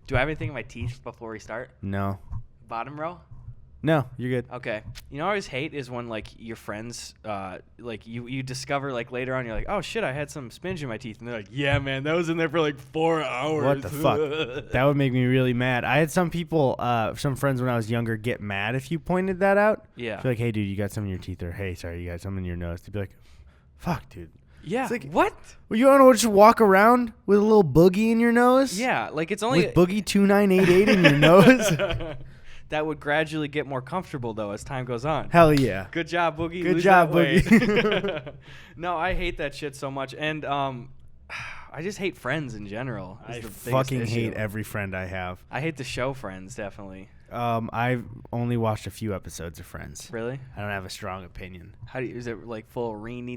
Do I have anything in my teeth before we start? No. Bottom row? No, you're good. Okay. You know what I always hate is when, like, your friends, like, you discover, like, later on, you're like, oh, shit, I had some spinach in my teeth. And they're like, yeah, man, that was in there for, like, 4 hours. What the fuck? That would make me really mad. I had some people, some friends when I was younger get mad if you pointed that out. Yeah. Be like, hey, dude, you got some in your teeth. Or, hey, sorry, you got some in your nose. They'd be like, fuck, dude. Yeah. It's like, what? Well, you don't want to just walk around with a little boogie in your nose? Yeah, like, it's only... With boogie 2988 in your nose? That would gradually get more comfortable, though, as time goes on. Hell yeah. Good job, Boogie. Good Lose job, that weight. Boogie. No, I hate that shit so much. And I just hate Friends in general. I fucking hate every friend I have. I hate the show Friends, definitely. I've only watched a few episodes of Friends. Really? I don't have a strong opinion. Is it like full that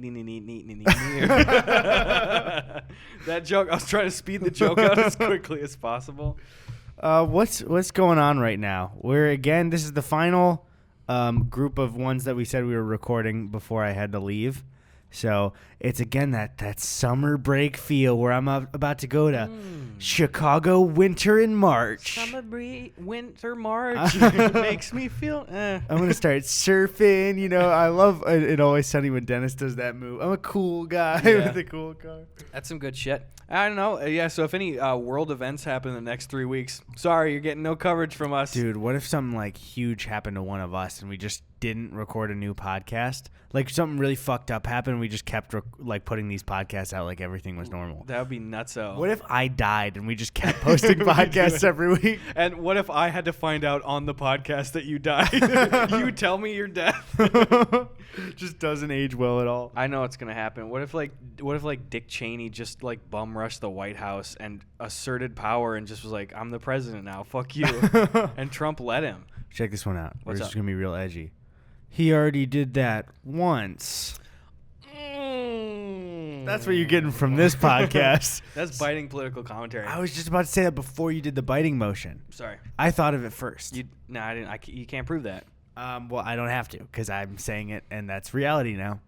joke? I was trying to speed the joke out as quickly as possible. What's going on right now? This is the final group of ones that we said we were recording before I had to leave. So it's again that summer break feel where I'm about to go to Chicago winter in March. Winter March makes me feel. I'm gonna start surfing. You know, I love It Always Sunny when Dennis does that move. I'm a cool guy with a cool car. That's some good shit. I don't know. Yeah, so if any world events happen in the next 3 weeks, sorry, you're getting no coverage from us. Dude, what if something like huge happened to one of us and we just didn't record a new podcast? Like something really fucked up happened and we just kept putting these podcasts out like everything was normal. That would be nutso. What if I died and we just kept posting podcasts every week? And what if I had to find out on the podcast that you died? You tell me your death. Just doesn't age well at all. I know it's gonna happen. What if Dick Cheney just like bum rushed the White House and asserted power and just was like, I'm the president now, fuck you. And Trump let him. Check this one out. What's We're up? just gonna be real edgy. He already did that once. That's what you're getting from this podcast. That's biting political commentary. I was just about to say that before you did the biting motion. Sorry. I thought of it first. I didn't. You can't prove that. Well, I don't have to because I'm saying it, and that's reality now.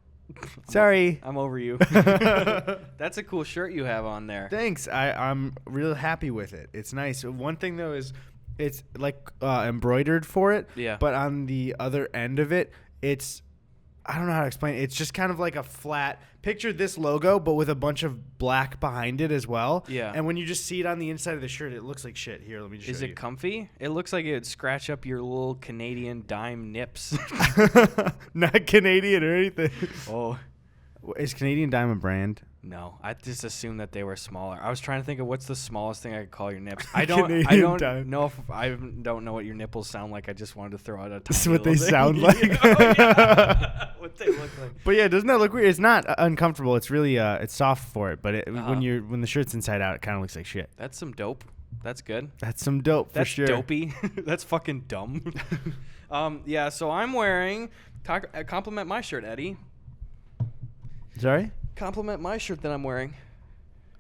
Sorry. I'm over you. That's a cool shirt you have on there. Thanks. I'm real happy with it. It's nice. One thing, though, is it's like embroidered for it. Yeah. But on the other end of it, it's... I don't know how to explain it. It's just kind of like a flat... Picture this logo, but with a bunch of black behind it as well. Yeah. And when you just see it on the inside of the shirt, it looks like shit. Here, let me just show you. Is it comfy? It looks like it would scratch up your little Canadian dime nips. Not Canadian or anything. Oh. Is Canadian Dime a brand? No, I just assumed that they were smaller. I was trying to think of what's the smallest thing I could call your nips. I don't know what your nipples sound like. I just wanted to throw out a tiny This is what they little thing. sound like. What they look like. But yeah, doesn't that look weird? It's not uncomfortable. It's really it's soft for it. But when the shirt's inside out, it kind of looks like shit. That's some dope. That's good. That's some dope for sure. That's dopey. That's fucking dumb. Yeah. So I'm wearing. Compliment my shirt, Eddie. Sorry? Compliment my shirt that I'm wearing.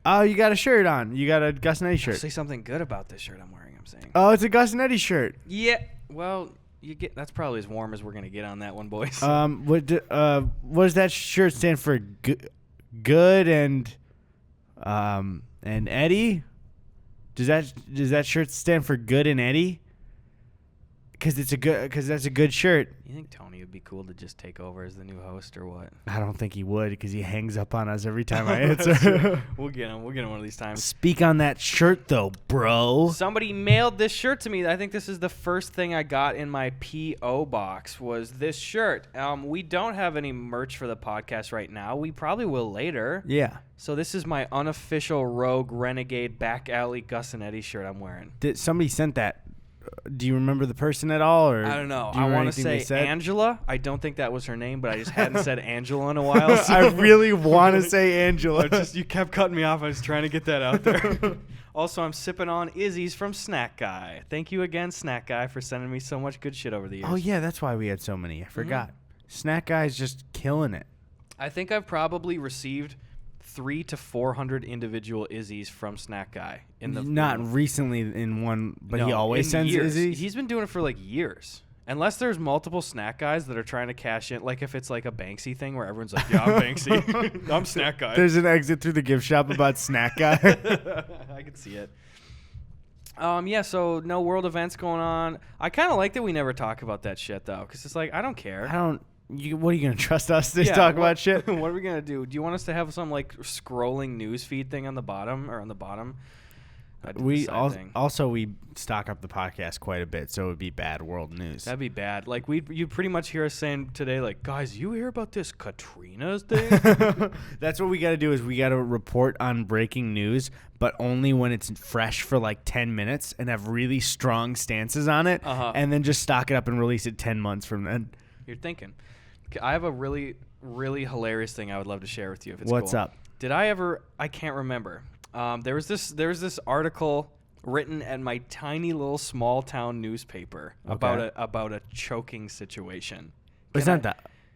Oh, you got a shirt on. You got a Gus Eddy shirt. Say something good about this shirt I'm wearing, I'm saying. Oh, it's a Gus Eddy shirt. Yeah. Well, that's probably as warm as we're going to get on that one, boys. What does that shirt stand for? Good and Eddie? Does that shirt stand for Good and Eddie? Because that's a good shirt. You think Tony would be cool to just take over as the new host or what? I don't think he would because he hangs up on us every time I answer. We'll get him one of these times. Speak on that shirt though, bro. Somebody mailed this shirt to me. I think this is the first thing I got in my P.O. box was this shirt. We don't have any merch for the podcast right now. We probably will later. Yeah. So this is my unofficial Rogue Renegade Back Alley Gus and Eddie shirt I'm wearing. Did somebody sent that? Do you remember the person at all? Or I don't know. Do you I want anything they to say said? Angela. I don't think that was her name, but I just hadn't said Angela in a while. So. I really want to say Angela. You kept cutting me off. I was trying to get that out there. Also, I'm sipping on Izzy's from Snack Guy. Thank you again, Snack Guy, for sending me so much good shit over the years. Oh, yeah, that's why we had so many. I forgot. Snack Guy's just killing it. I think I've probably received 300 to 400 individual Izzy's from Snack Guy. Not recently in one, but he always sends years. Izzy's? He's been doing it for like years. Unless there's multiple Snack Guys that are trying to cash in, like if it's like a Banksy thing where everyone's like, yeah, I'm Banksy. I'm Snack Guy. There's an exit through the gift shop about Snack Guy. I can see it. Yeah, so no world events going on. I kind of like that we never talk about that shit, though, because it's like, I don't care. What are you going to trust us to talk about shit? What are we going to do? Do you want us to have some, like, scrolling news feed thing on the bottom, or on the bottom? We stock up the podcast quite a bit, so it would be bad world news. That'd be bad. Like, you'd pretty much hear us saying today, like, guys, you hear about this Katrina's thing? That's what we got to do is we got to report on breaking news, but only when it's fresh for like 10 minutes and have really strong stances on it, and then just stock it up and release it 10 months from then. You're thinking. I have a really, really hilarious thing I would love to share with you if it's What's cool. up? I can't remember. There was this article written at my tiny little small town newspaper about a choking situation.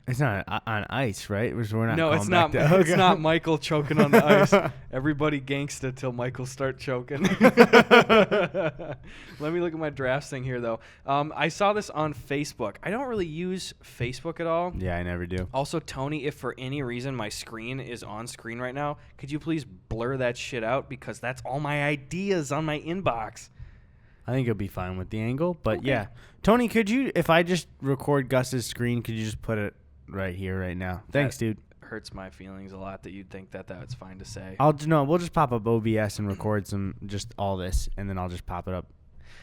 It's not on ice, right? We're not. No, it's not. not. It's not Michael choking on the ice. Everybody gangsta till Michael start choking. Let me look at my drafts thing here, though. I saw this on Facebook. I don't really use Facebook at all. Yeah, I never do. Also, Tony, if for any reason my screen is on screen right now, could you please blur that shit out, because that's all my ideas on my inbox. I think it'll be fine with the angle, but yeah. Tony, could you, if I just record Gus's screen, could you just put it right here, right now? Thanks, dude. Hurts my feelings a lot that you'd think that's fine to say. We'll just pop up OBS and record just all this, and then I'll just pop it up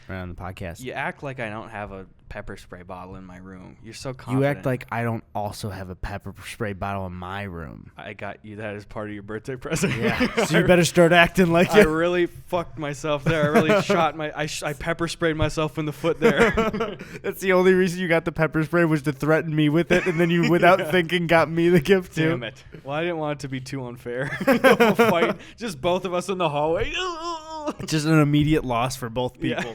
right on the podcast. You act like I don't have a pepper spray bottle in my room. You're so confident. You act like I don't also have a pepper spray bottle in my room. I got you that as part of your birthday present. Yeah, so you better start acting like it. I really fucked myself there. I really I pepper sprayed myself in the foot there. That's the only reason you got the pepper spray, was to threaten me with it, and then you, without thinking, got me the gift too. Damn it. Well, I didn't want it to be too unfair. The whole fight, just both of us in the hallway. Just an immediate loss for both people. Yeah.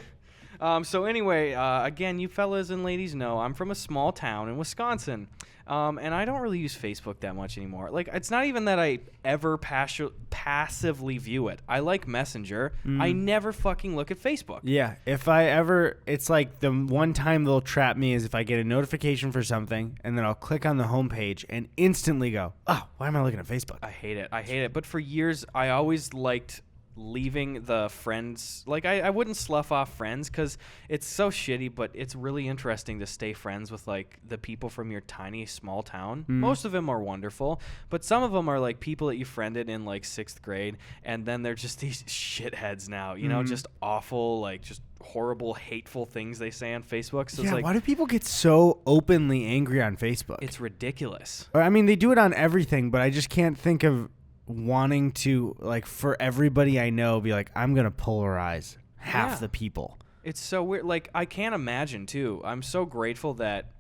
So anyway, again, you fellas and ladies know I'm from a small town in Wisconsin, and I don't really use Facebook that much anymore. Like, it's not even that I ever passively view it. I like Messenger. I never fucking look at Facebook. Yeah, it's like the one time they'll trap me is if I get a notification for something, and then I'll click on the homepage and instantly go, oh, why am I looking at Facebook? I hate it. But for years, I always liked leaving the friends, like I wouldn't slough off friends because it's so shitty, but it's really interesting to stay friends with like the people from your tiny small town. Most of them are wonderful, but some of them are like people that you friended in like 6th grade, and then they're just these shitheads now, you know, just awful, like just horrible, hateful things they say on Facebook. So yeah, it's like, why do people get so openly angry on Facebook? It's ridiculous. Or, I mean, they do it on everything, but I just can't think of wanting to, like, for everybody I know, be like, I'm gonna polarize half the people. It's so weird. Like, I can't imagine too. I'm so grateful that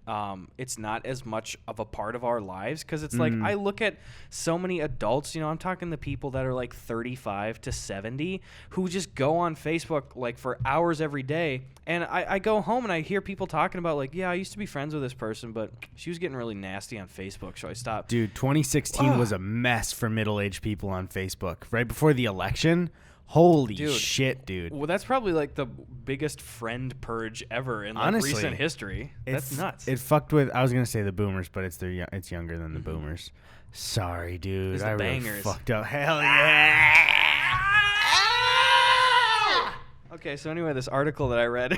it's not as much of a part of our lives, because it's like I look at so many adults, you know, I'm talking the people that are like 35 to 70 who just go on Facebook like for hours every day, and I go home and I hear people talking about like, yeah, I used to be friends with this person, but she was getting really nasty on Facebook, so I stopped. Dude, 2016 was a mess for middle-aged people on Facebook. Right before the election, holy shit, dude. Well, that's probably like the biggest friend purge ever in like honestly, recent history. That's nuts. It fucked with, I was going to say the boomers, but it's younger than the boomers. Sorry, dude. It's I the really bangers. fucked up. Hell yeah. Okay, so anyway, this article that I read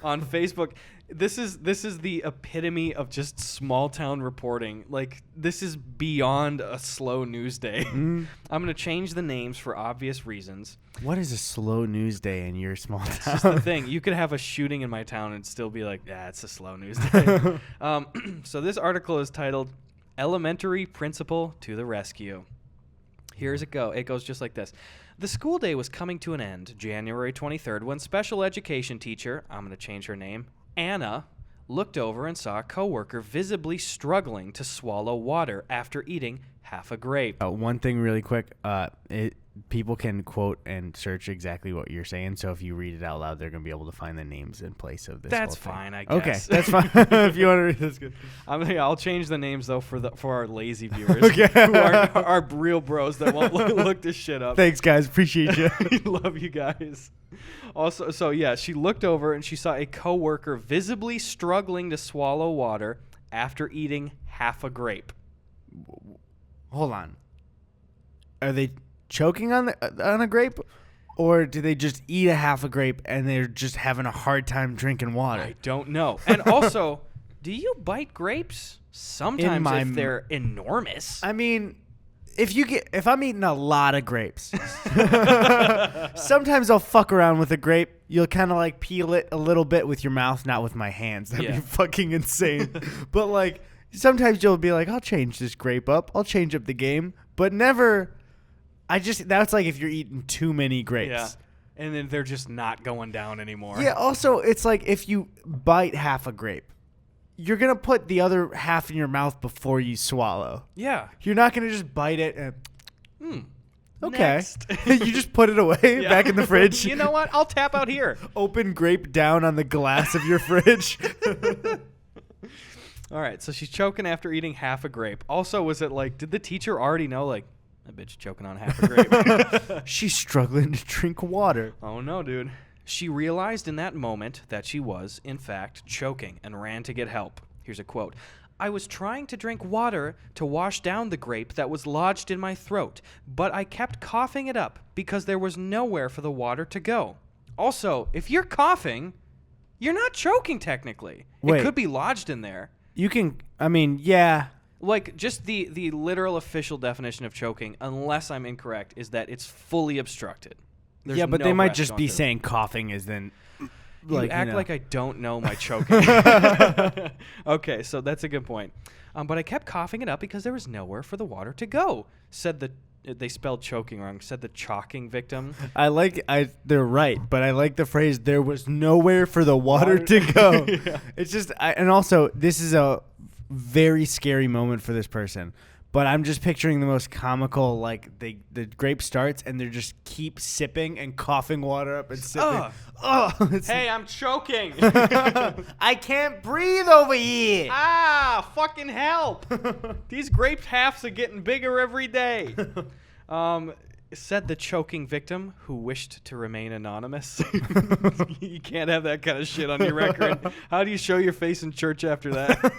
on Facebook, this is the epitome of just small town reporting. Like, this is beyond a slow news day. I'm going to change the names for obvious reasons. What is a slow news day in your small town? That's just the thing. You could have a shooting in my town and still be like, yeah, it's a slow news day. So this article is titled, Elementary Principal to the Rescue. Here's it go. It goes just like this. The school day was coming to an end, January 23rd, when special education teacher, I'm going to change her name, Anna, looked over and saw a coworker visibly struggling to swallow water after eating half a grape. One thing really quick, people can quote and search exactly what you're saying, so if you read it out loud, they're going to be able to find the names in place of this. That's whole thing. fine, I guess. Okay, that's fine. If you want to read this, good. I'll change the names, though, for our lazy viewers, okay. who are real bros that won't look this shit up. Thanks, guys. Appreciate you. Love you guys. Also, so yeah, she looked over and she saw a coworker visibly struggling to swallow water after eating half a grape. Hold on. Are they choking on a grape? Or do they just eat a half a grape and they're just having a hard time drinking water? I don't know. And also, do you bite grapes? Sometimes if they're enormous. I mean, if I'm eating a lot of grapes, sometimes I'll fuck around with a grape. You'll kind of like peel it a little bit with your mouth, not with my hands. That'd be fucking insane. But like sometimes you'll be like, I'll change this grape up. I'll change up the game, but never. That's like if you're eating too many grapes. Yeah. And then they're just not going down anymore. Yeah. Also, it's like if you bite half a grape, you're going to put the other half in your mouth before you swallow. Yeah. You're not going to just bite it and... Okay. You just put it away back in the fridge. You know what? I'll tap out here. Open grape down on the glass of your fridge. All right. So she's choking after eating half a grape. Also, was it like, did the teacher already know, like, that bitch choking on half a grape? She's struggling to drink water. Oh, no, dude. She realized in that moment that she was, in fact, choking and ran to get help. Here's a quote. I was trying to drink water to wash down the grape that was lodged in my throat, but I kept coughing it up because there was nowhere for the water to go. Also, if you're coughing, you're not choking technically. Wait. It could be lodged in there. You can, I mean, yeah. Like, just the literal official definition of choking, unless I'm incorrect, is that it's fully obstructed. There's yeah, but no they might breath just going be through. saying coughing is then... You like, act you know. like I don't know my choking. Okay, so that's a good point. But I kept coughing it up because there was nowhere for the water to go, they spelled choking wrong, said the chalking victim. They're right, but I like the phrase, there was nowhere for the water to go. Yeah. It's just, and also, this is a very scary moment for this person. But I'm just picturing the most comical, like, the grape starts, and they just keep sipping and coughing water up and sipping. Hey, I'm choking. I can't breathe over here. Ah, fucking help. These grape halves are getting bigger every day. Said the choking victim who wished to remain anonymous. You can't have that kind of shit on your record. How do you show your face in church after that?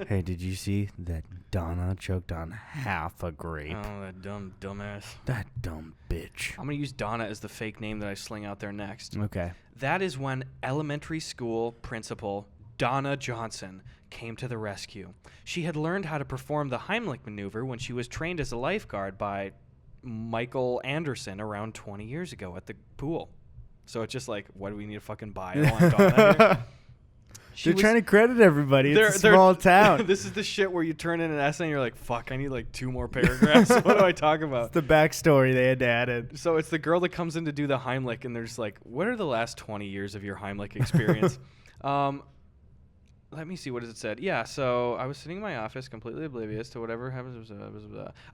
Hey, did you see that Donna choked on half a grape? Oh, that dumbass. That dumb bitch. I'm going to use Donna as the fake name that I sling out there next. Okay. That is when elementary school principal Donna Johnson came to the rescue. She had learned how to perform the Heimlich maneuver when she was trained as a lifeguard by Michael Anderson around 20 years ago at the pool. So it's just like, what do we need to fucking buy? I want Donna here. They're trying to credit everybody. It's a small town. This is the shit where you turn in an essay and you're like, fuck, I need like 2 more paragraphs. What do I talk about? It's the backstory they had to add in. So it's the girl that comes in to do the Heimlich, and they're just like, what are the last 20 years of your Heimlich experience? Let me see. What does it said? Yeah, so I was sitting in my office completely oblivious to whatever happens.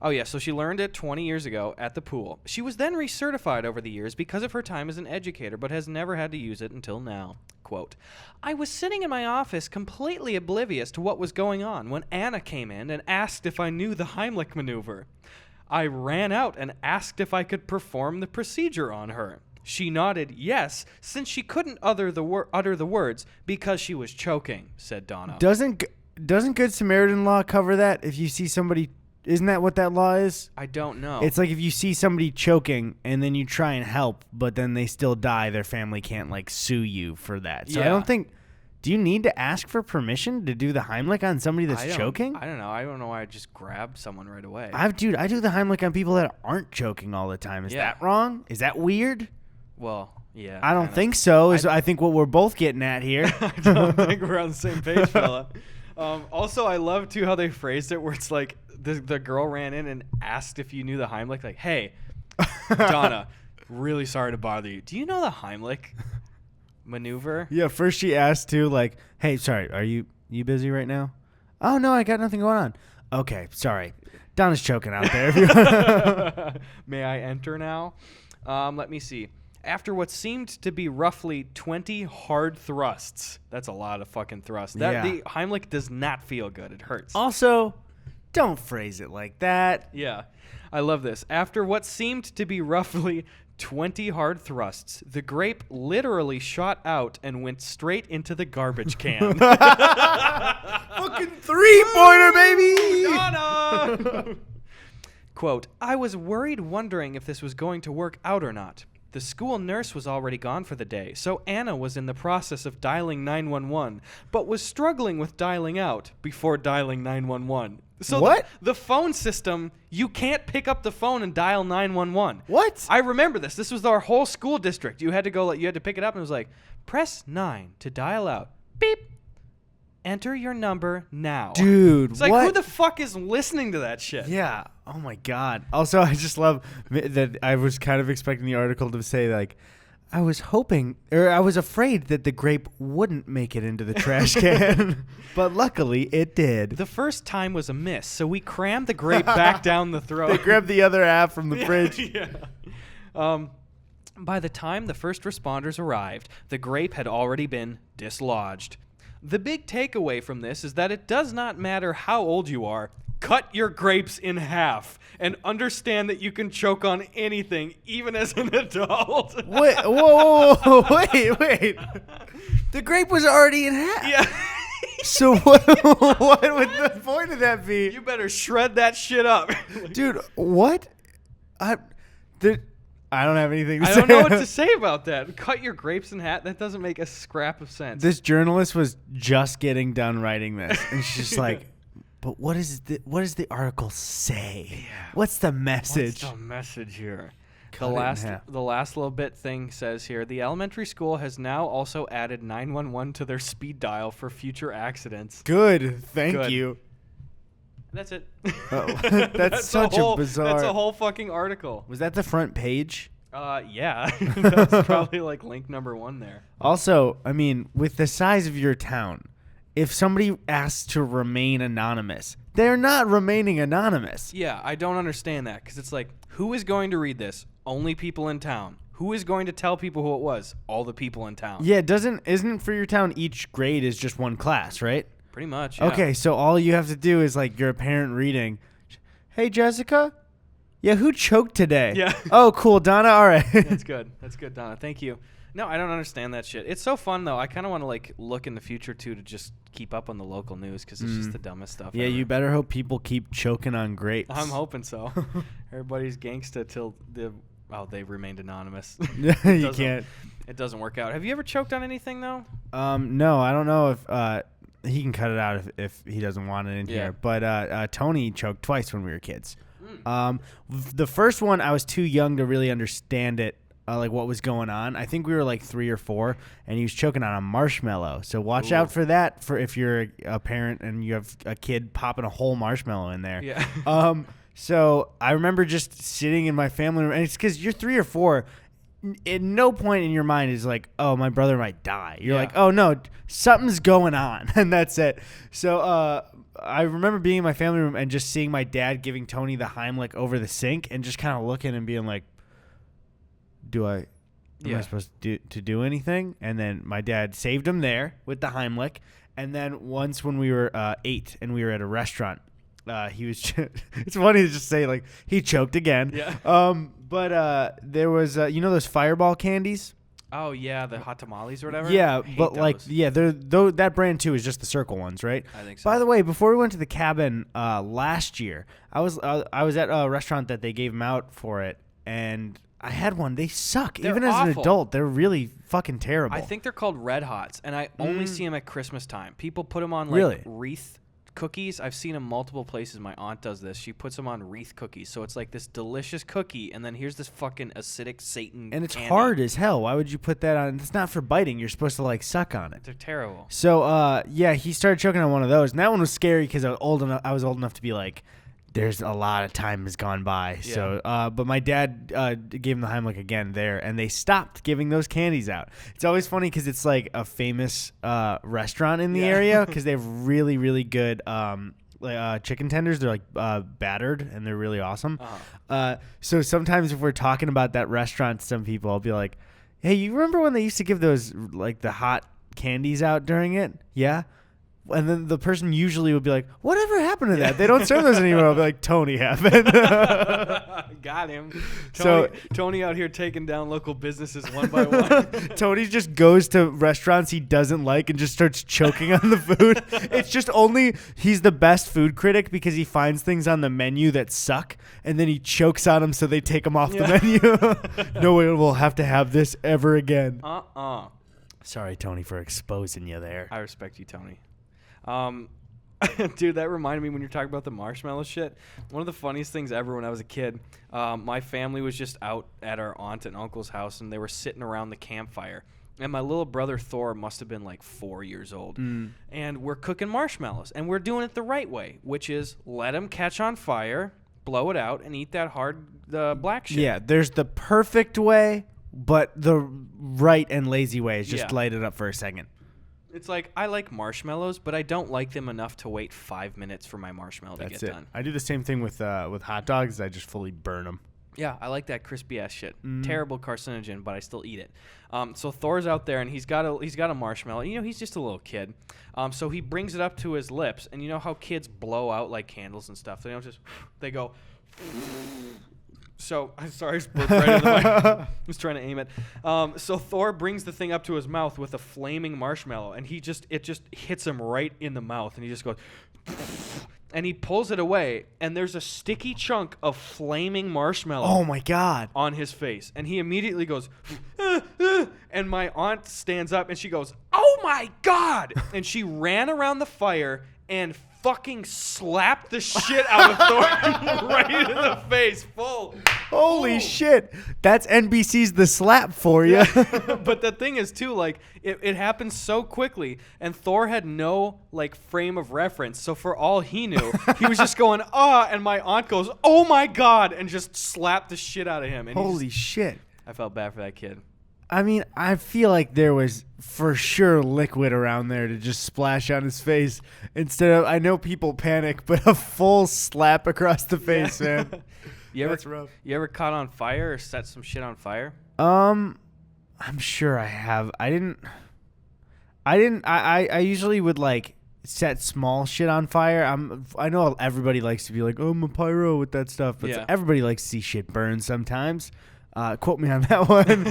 Oh, yeah, so she learned it 20 years ago at the pool. She was then recertified over the years because of her time as an educator, but has never had to use it until now. Quote, I was sitting in my office completely oblivious to what was going on when Anna came in and asked if I knew the Heimlich maneuver. I ran out and asked if I could perform the procedure on her. She nodded yes, since she couldn't utter the words because she was choking, said Donna. Doesn't Good Samaritan law cover that? If you see somebody, isn't that what that law is? I don't know. It's like if you see somebody choking and then you try and help, but then they still die, their family can't like sue you for that. So I don't think. Do you need to ask for permission to do the Heimlich on somebody that's choking? I don't know. I don't know why I just grabbed someone right away. I do the Heimlich on people that aren't choking all the time. Is that wrong? Is that weird? Well, yeah. I don't think so. I think what we're both getting at here. I don't think we're on the same page, fella. Also, I love, too, how they phrased it where it's like the girl ran in and asked if you knew the Heimlich. Like, hey, Donna, really sorry to bother you. Do you know the Heimlich maneuver? Yeah, first she asked, too, like, hey, sorry, are you busy right now? Oh, no, I got nothing going on. Okay, sorry. Donna's choking out there. May I enter now? Let me see. After what seemed to be roughly 20 hard thrusts. That's a lot of fucking thrusts. The Heimlich does not feel good. It hurts. Also, don't phrase it like that. Yeah. I love this. After what seemed to be roughly 20 hard thrusts, the grape literally shot out and went straight into the garbage can. Fucking 3-pointer, baby! Donna! Quote, I was worried wondering if this was going to work out or not. The school nurse was already gone for the day, so Anna was in the process of dialing 911, but was struggling with dialing out before dialing 911. So What? The phone system, you can't pick up the phone and dial 911. What? I remember this. This was our whole school district. You had to go, you had to pick it up, and it was like, press 9 to dial out. Beep. Enter your number now. Dude, it's like, what? who the fuck is listening to that shit? Yeah. Oh my God. Also, I just love that I was kind of expecting the article to say like, I was afraid that the grape wouldn't make it into the trash can, but luckily it did. The first time was a miss, so we crammed the grape back down the throat. They grabbed the other half from the fridge. Yeah. By the time the first responders arrived, the grape had already been dislodged. The big takeaway from this is that it does not matter how old you are. Cut your grapes in half and understand that you can choke on anything, even as an adult. Wait, whoa, wait. The grape was already in half. Yeah. So what would the point of that be? You better shred that shit up. Dude, what? I don't have anything to say. I don't know what to say about that. Cut your grapes in half. That doesn't make a scrap of sense. This journalist was just getting done writing this, and she's just like, but what does the article say? Yeah. What's the message? What's the message here? Cut it in half. The last little bit thing says here, the elementary school has now also added 911 to their speed dial for future accidents. Good. Thank Good. you. That's it. Oh, that's such a bizarre. That's a whole fucking article. Was that the front page? Yeah. That's probably like link number 1 there. Also, I mean, with the size of your town, if somebody asks to remain anonymous, they're not remaining anonymous. Yeah, I don't understand that because it's like, who is going to read this? Only people in town. Who is going to tell people who it was? All the people in town. Yeah, isn't for your town each grade is just one class, right? Pretty much. Yeah. Okay, so all you have to do is like you're a parent reading, "Hey Jessica, yeah, who choked today?" Yeah. Oh, cool, Donna. All right. That's good. That's good, Donna. Thank you. No, I don't understand that shit. It's so fun though. I kind of want to like look in the future too to just keep up on the local news because it's just the dumbest stuff. Yeah, ever. you better hope people keep choking on grapes. I'm hoping so. Everybody's gangsta till they remained anonymous. You can't. It doesn't work out. Have you ever choked on anything though? No, I don't know if he can cut it out if he doesn't want it in here. But Tony choked twice when we were kids. The first one, I was too young to really understand it, like what was going on. I think we were like 3 or 4, and he was choking on a marshmallow. So watch out for that for if you're a parent and you have a kid popping a whole marshmallow in there. Yeah. So I remember just sitting in my family room, and it's because you're 3 or 4. At no point in your mind is like, oh, my brother might die. You're like, oh, no, something's going on, and that's it. So I remember being in my family room and just seeing my dad giving Tony the Heimlich over the sink and just kind of looking and being like, am I supposed to do anything? And then my dad saved him there with the Heimlich. And then once when we were 8 and we were at a restaurant, he was it's funny to just say like he choked again. Yeah. But there was those Fireball candies. Oh yeah, the hot tamales or whatever. Yeah, but those. like that brand too is just the circle ones, right? I think so. By the way, before we went to the cabin last year, I was at a restaurant that they gave them out for it, and I had one. They suck. They're even as an awful. adult, they're really fucking terrible. I think they're called Red Hots, and I only see them at Christmas time. People put them on like Really? wreath cookies. I've seen them multiple places. My aunt does this. She puts them on wreath cookies, so it's like this delicious cookie, and then here's this fucking acidic Satan. and it's candy. hard as hell. Why would you put that on? It's not for biting. You're supposed to like suck on it. They're terrible. So he started choking on one of those, and that one was scary because I was old enough to be like, there's a lot of time has gone by. Yeah. So, but my dad gave him the Heimlich again there, and they stopped giving those candies out. It's always funny because it's like a famous restaurant in the area because they have really, really good chicken tenders. They're like battered, and they're really awesome. So sometimes if we're talking about that restaurant to some people, I'll be like, hey, you remember when they used to give those like the hot candies out during it? Yeah. And then the person usually would be like, whatever happened to that? They don't serve those anymore. I'll be like, Tony happened. Got him. So Tony out here taking down local businesses one by one. Tony just goes to restaurants he doesn't like and just starts choking on the food. It's just only he's the best food critic because he finds things on the menu that suck, and then he chokes on them so they take them off the menu. No one will have to have this ever again. Sorry, Tony, for exposing you there. I respect you, Tony. Dude, that reminded me when you're talking about the marshmallow shit. One of the funniest things ever when I was a kid, my family was just out at our aunt and uncle's house, and they were sitting around the campfire. And my little brother Thor must have been like 4 years old. And we're cooking marshmallows, and we're doing it the right way, which is let them catch on fire, blow it out, and eat that hard black shit. Yeah, there's the perfect way, but the right and lazy way is just light it up for a second. It's like, I like marshmallows, but I don't like them enough to wait 5 minutes for my marshmallow to get done. I do the same thing with hot dogs. I just fully burn them. Yeah, I like that crispy ass shit. Terrible carcinogen, but I still eat it. So Thor's out there, and he's got a marshmallow. You know, he's just a little kid. So he brings it up to his lips, and you know how kids blow out like candles and stuff. They don't just they go. So, I'm sorry, I just burped right in the mic. I was trying to aim it. So Thor brings the thing up to his mouth with a flaming marshmallow, and it just hits him right in the mouth, and he just goes, and he pulls it away, and there's a sticky chunk of flaming marshmallow. Oh my God! On his face, and he immediately goes, and my aunt stands up, and she goes, "Oh my God!" And she ran around the fire and fucking slapped the shit out of Thor right in the face, full. Holy shit. That's NBC's The Slap for you. Yeah. But the thing is, too, like, it happened so quickly, and Thor had no, like, frame of reference. So for all he knew, he was just going, and my aunt goes, "Oh my God," and just slapped the shit out of him. And holy shit. I felt bad for that kid. I mean, I feel like there was for sure liquid around there to just splash on his face instead of, I know people panic, but a full slap across the face, man. That's rough. You ever caught on fire or set some shit on fire? I'm sure I have. I usually would like set small shit on fire. I know everybody likes to be like, "Oh, I'm a pyro" with that stuff, but everybody likes to see shit burn sometimes. Quote me on that one.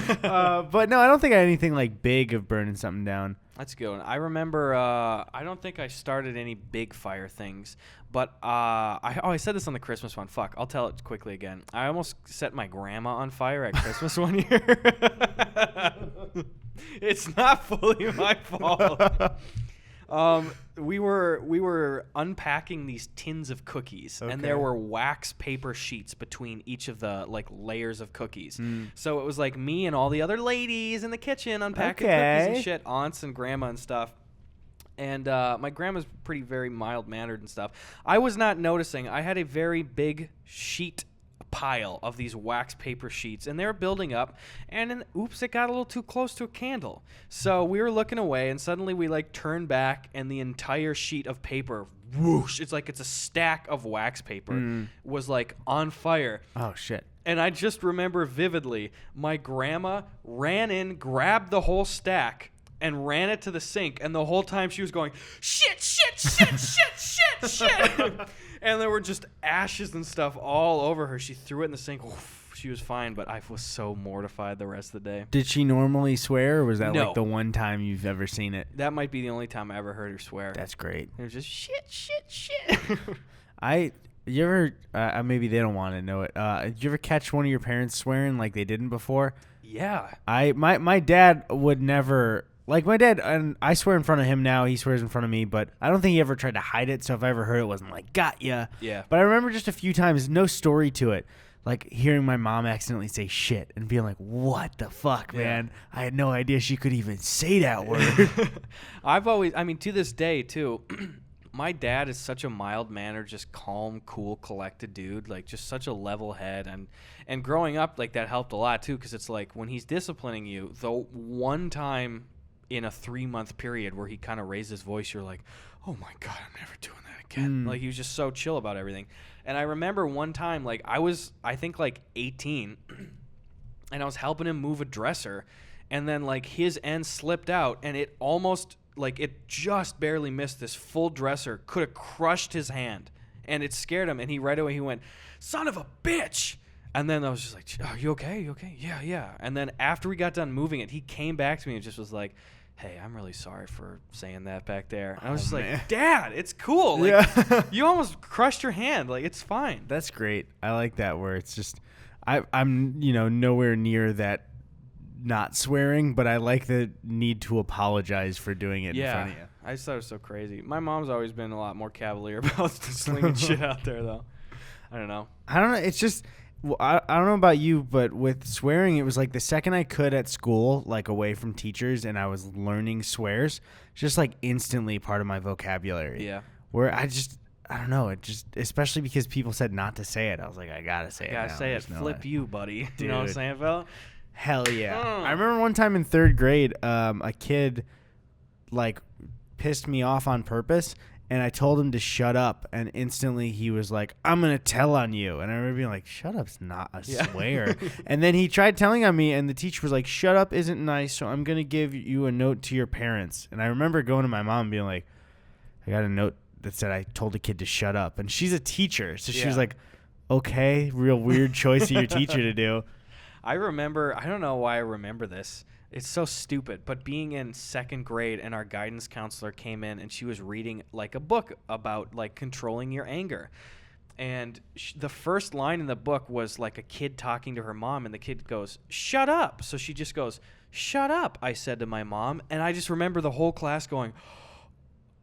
But no, I don't think I had anything like big of burning something down. That's a good one. I remember, I don't think I started any big fire things, but I said this on the Christmas one. Fuck, I'll tell it quickly again. I almost set my grandma on fire at Christmas one year. It's not fully my fault. We were unpacking these tins of cookies, and there were wax paper sheets between each of the like layers of cookies. So it was like me and all the other ladies in the kitchen unpacking cookies and shit, aunts and grandma and stuff. And my grandma's very mild mannered and stuff. I was not noticing. I had a very big sheet pile of these wax paper sheets, and they were building up, and then oops, it got a little too close to a candle. So we were looking away, and suddenly we like turned back, and the entire sheet of paper, whoosh, it's like it's a stack of wax paper, was like on fire. Oh shit. And I just remember vividly, my grandma ran in, grabbed the whole stack, and ran it to the sink, and the whole time she was going, "Shit, shit, shit, shit, shit, shit." And there were just ashes and stuff all over her. She threw it in the sink. Oof, she was fine, but I was so mortified the rest of the day. Did she normally swear, or was that like the one time you've ever seen it? That might be the only time I ever heard her swear. That's great. It was just shit, shit, shit. You ever, maybe they don't want to know it. Did you ever catch one of your parents swearing like they didn't before? Yeah. My dad would never... Like my dad, and I swear in front of him now, he swears in front of me, but I don't think he ever tried to hide it, so if I ever heard it, wasn't like, "Got ya." Yeah. But I remember just a few times, no story to it, like hearing my mom accidentally say shit and being like, "What the fuck, man? I had no idea she could even say that word." To this day, too, my dad is such a mild-mannered, just calm, cool, collected dude, like just such a level head, and growing up, like that helped a lot, too, because it's like when he's disciplining you, the one time in a 3-month period where he kind of raised his voice, you're like, "Oh my God, I'm never doing that again." Like he was just so chill about everything. And I remember one time, like I was, I think like 18, and I was helping him move a dresser, and then like his end slipped out, and it almost like it just barely missed this full dresser, could have crushed his hand, and it scared him, and he right away he went, "Son of a bitch." And then I was just like, "Are you okay? You okay?" Yeah. And then after we got done moving it, he came back to me and just was like, "Hey, I'm really sorry for saying that back there." And I was just like, "Dad, it's cool. Like, you almost crushed your hand. Like, it's fine." That's great. I like that where it's just, I'm nowhere near that not swearing, but I like the need to apologize for doing it in front of you. I just thought it was so crazy. My mom's always been a lot more cavalier about slinging shit out there, though. I don't know. It's just, I don't know about you, but with swearing, it was like the second I could at school, like away from teachers, and I was learning swears, just like instantly part of my vocabulary. Yeah. Where I don't know. It just, especially because people said not to say it. I was like, I gotta say it. Gotta say it. Flip you, buddy. Dude. You know what I'm saying, fella? Hell yeah. I remember one time in 3rd grade, a kid like pissed me off on purpose, and I told him to shut up, and instantly he was like, "I'm going to tell on you." And I remember being like, "Shut up's not a swear." And then he tried telling on me, and the teacher was like, "Shut up isn't nice, so I'm going to give you a note to your parents." And I remember going to my mom and being like, I got a note that said I told a kid to shut up. And she's a teacher, so she was like, "Okay, real weird choice of your teacher to do." I remember, I don't know why I remember this. It's so stupid, but being in 2nd grade and our guidance counselor came in and she was reading like a book about like controlling your anger. And the first line in the book was like a kid talking to her mom, and the kid goes, "Shut up." So she just goes, "Shut up," I said to my mom. And I just remember the whole class going,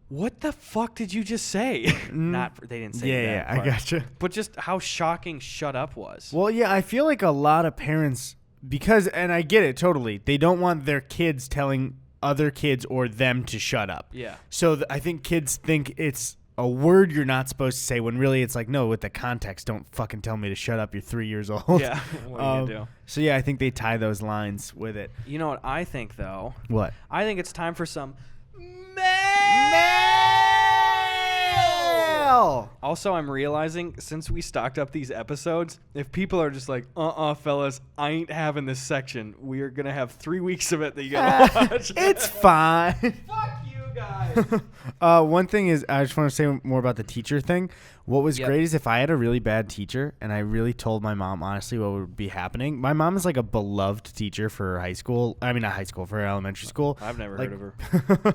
"What the fuck did you just say?" They didn't say that. Yeah, I gotcha. But just how shocking "shut up" was. Well, yeah, I feel like a lot of parents, because, and I get it totally, they don't want their kids telling other kids or them to shut up. Yeah. So I think kids think it's a word you're not supposed to say, when really it's like, no, with the context, don't fucking tell me to shut up. You're 3 years old. Yeah. What are you gonna do? So yeah, I think they tie those lines with it. You know what I think, though? What? I think it's time for some mail. Also, I'm realizing since we stocked up these episodes, if people are just like, fellas, I ain't having this section, we are going to have 3 weeks of it that you got to watch. It's fine. Fuck you guys. One thing is, I just want to say more about the teacher thing. What was great is if I had a really bad teacher and I really told my mom honestly what would be happening. My mom is like a beloved teacher for high school. I mean, not high school, for elementary school. I've never like, heard of her.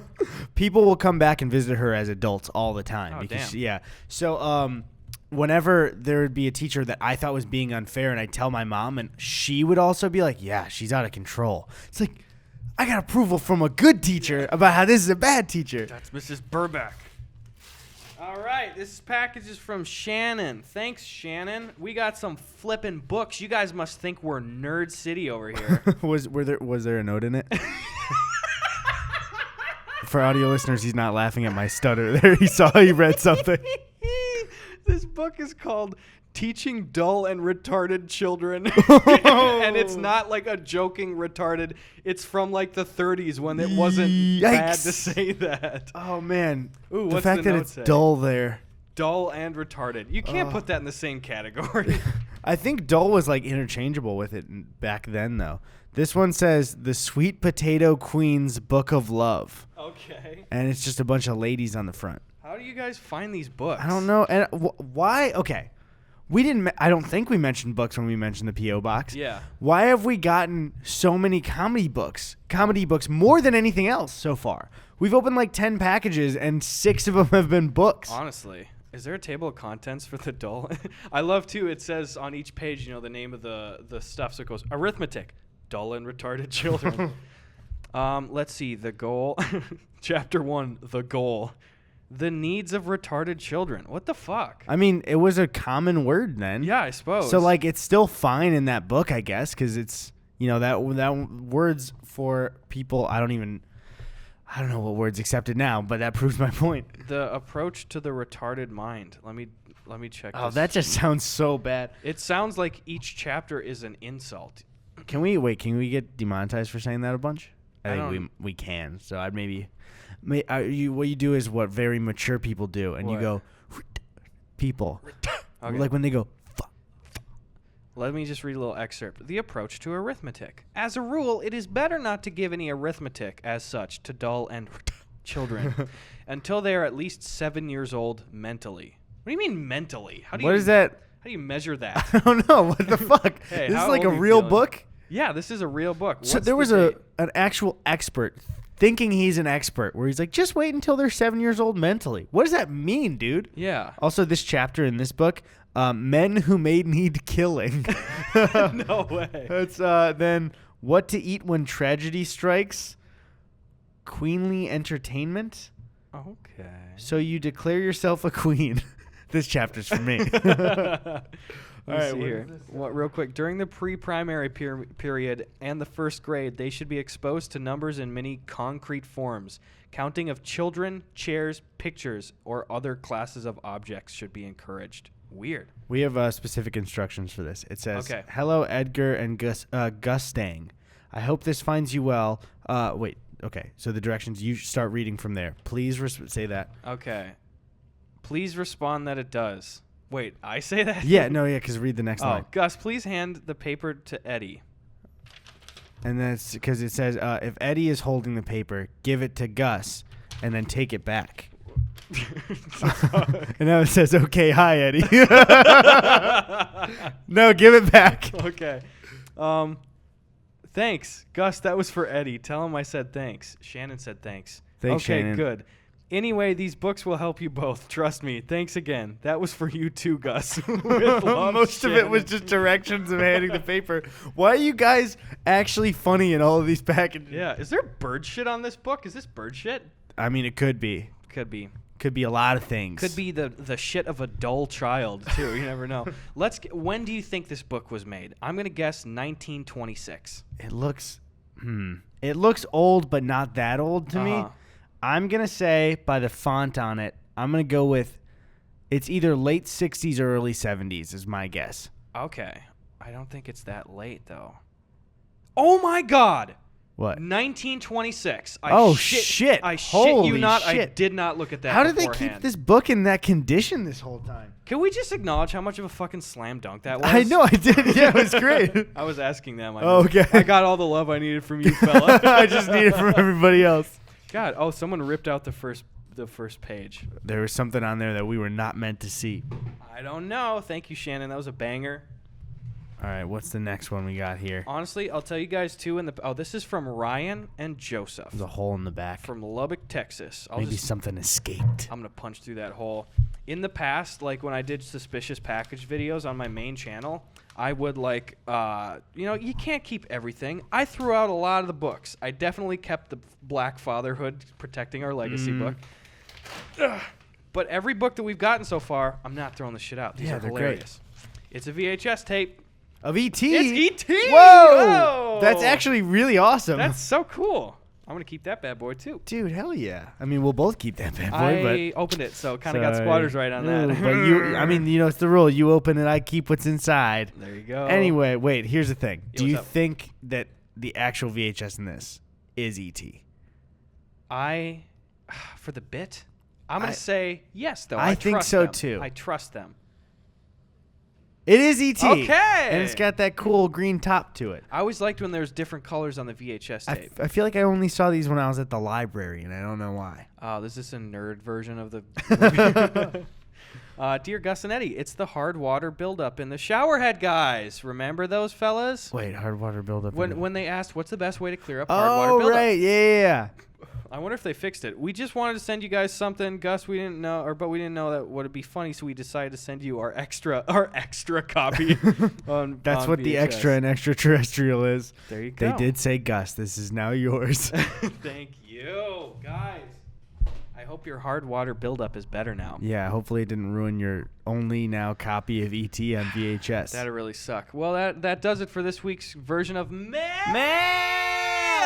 People will come back and visit her as adults all the time. Oh, because damn. Yeah. So whenever there would be a teacher that I thought was being unfair, and I'd tell my mom, and she would also be like, "Yeah, she's out of control." It's like, I got approval from a good teacher about how this is a bad teacher. That's Mrs. Burback. All right, this package is from Shannon. Thanks, Shannon. We got some flippin' books. You guys must think we're Nerd City over here. Was there a note in it? For audio listeners, he's not laughing at my stutter there. He read something. This book is called Teaching Dull and Retarded Children. And it's not like a joking retarded. It's from like the 30s when it wasn't bad to say that. Oh, man. Ooh, the what's fact the that note it's say? dull there. Dull and retarded. You can't put that in the same category. I think dull was like interchangeable with it back then, though. This one says The Sweet Potato Queen's Book of Love. Okay. And it's just a bunch of ladies on the front. How do you guys find these books? I don't know. And why? Okay. We didn't. I don't think we mentioned books when we mentioned the P.O. Box. Yeah. Why have we gotten so many comedy books? Comedy books more than anything else so far. We've opened like 10 packages and 6 of them have been books. Honestly. Is there a table of contents for the dull? I love, too, it says on each page, the name of the stuff. So it goes, Arithmetic, Dull and Retarded Children. Let's see, the goal. Chapter 1, the goal. The needs of retarded children. What the fuck? I mean, it was a common word then. Yeah, I suppose. So, like, it's still fine in that book, I guess, because it's, that words for people, I don't know what word's accepted now, but that proves my point. The approach to the retarded mind. Let me check this. Oh, that just sounds so bad. It sounds like each chapter is an insult. Can we get demonetized for saying that a bunch? I think we can. So I'd what you do is what very mature people do, and you go, people. Okay. Like when they go, Let me just read a little excerpt. The approach to arithmetic. As a rule, it is better not to give any arithmetic as such to dull and children until they are at least 7 years old mentally. What do you mean mentally? What is that? How do you measure that? I don't know. What the fuck? Hey, this is how like a old are you real feeling? book? Yeah, this is a real book. So What's there the was date? an actual expert thinking he's an expert where he's like, just wait until they're 7 years old mentally. What does that mean, dude? Yeah. Also, this chapter in this book, men who may need killing. No way. It's then what to eat when tragedy strikes. Queenly entertainment. Okay. So you declare yourself a queen. This chapter's for me. All right, what here. is this? Real quick. During the pre-primary period and the first grade, they should be exposed to numbers in many concrete forms. Counting of children, chairs, pictures, or other classes of objects should be encouraged. Weird. We have specific instructions for this. It says, Okay. "Hello, Edgar and Gus Stang. I hope this finds you well." Wait. Okay. So the directions, you start reading from there. Please say that. Okay. Please respond that it does. Wait, I say that? Yeah. No. Yeah. Because read the next line. Gus, please hand the paper to Eddie. And that's because it says, if Eddie is holding the paper, give it to Gus, and then take it back. And now it says, okay, hi, Eddie. No, give it back. Okay. Thanks. Gus, that was for Eddie. Tell him I said thanks. Shannon said thanks. Thanks, okay, Shannon. good. Anyway, these books will help you both. Trust me. Thanks again. That was for you too, Gus. With love, Most of it was Shannon. just directions of handing the paper. Why are you guys actually funny in all of these packages? Yeah. Is there bird shit on this book? Is this bird shit? I mean, it could be. Could be. Could be a lot of things. Could be the shit of a dull child too. You never know. When do you think this book was made? I'm gonna guess 1926. It looks, It looks old, but not that old to me. Uh-huh. I'm gonna say by the font on it, I'm gonna go with, it's either late 60s or early 70s is my guess. Okay. I don't think it's that late though. Oh my God. What? 1926. Shit. I shit Holy you not. I shit. did not look at that. How did they beforehand. keep this book in that condition this whole time? Can we just acknowledge how much of a fucking slam dunk that was? I know, I did. Yeah, it was great. I was asking them. Okay. I got all the love I needed from you, fella. I just need it from everybody else. God. Oh, someone ripped out the first page. There was something on there that we were not meant to see. I don't know. Thank you, Shannon. That was a banger. All right, what's the next one we got here? Honestly, I'll tell you guys too. This is from Ryan and Joseph There's a hole in the back. from Lubbock, Texas. Maybe something escaped. I'm gonna punch through that hole. In the past, like when I did suspicious package videos on my main channel, I would you can't keep everything. I threw out a lot of the books. I definitely kept the Black Fatherhood, Protecting Our Legacy book. Ugh. But every book that we've gotten so far, I'm not throwing the shit out. These are they're hilarious. It's a VHS tape. Of E.T.? It's E.T. Whoa! Whoa! That's actually really awesome. That's so cool. I'm gonna keep that bad boy too. Dude, hell yeah. I mean, we'll both keep that bad boy, I opened it, so kind of got squatters right on that. But it's the rule. You open it, I keep what's inside. There you go. Anyway, wait, here's the thing. Yeah, Do you what's up? think that the actual VHS in this is E.T.? For the bit, I'm gonna say yes. Though I think trust so, them. too. I trust them. It is E.T. Okay. And it's got that cool green top to it. I always liked when there's different colors on the VHS tape. I feel like I only saw these when I was at the library, and I don't know why. Oh, is this a nerd version of the movie? Dear Gus and Eddie, it's the hard water buildup in the shower head, guys. Remember those fellas? Wait, hard water buildup. When they asked what's the best way to clear up hard water buildup? Right, yeah. I wonder if they fixed it. We just wanted to send you guys something, Gus. We didn't know, but we didn't know that would be funny, so we decided to send you our extra copy. That's what the VHS. extra and extraterrestrial is. There you go. They did say, Gus, this is now yours. Thank you, guys. I hope your hard water buildup is better now. Yeah, hopefully it didn't ruin your only now copy of E.T. on VHS. That'd really suck. Well, that does it for this week's version of Mail.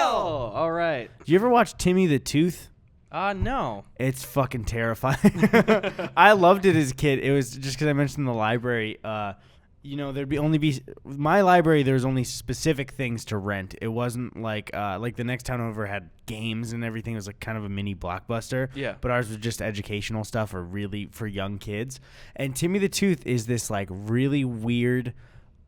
All right. Did you ever watch Timmy the Tooth? No. It's fucking terrifying. I loved it as a kid. It was just because I mentioned the library. My library. There was only specific things to rent. It wasn't like the next town over had games and everything. It was like kind of a mini Blockbuster. Yeah. But ours was just educational stuff or really for young kids. And Timmy the Tooth is this like really weird,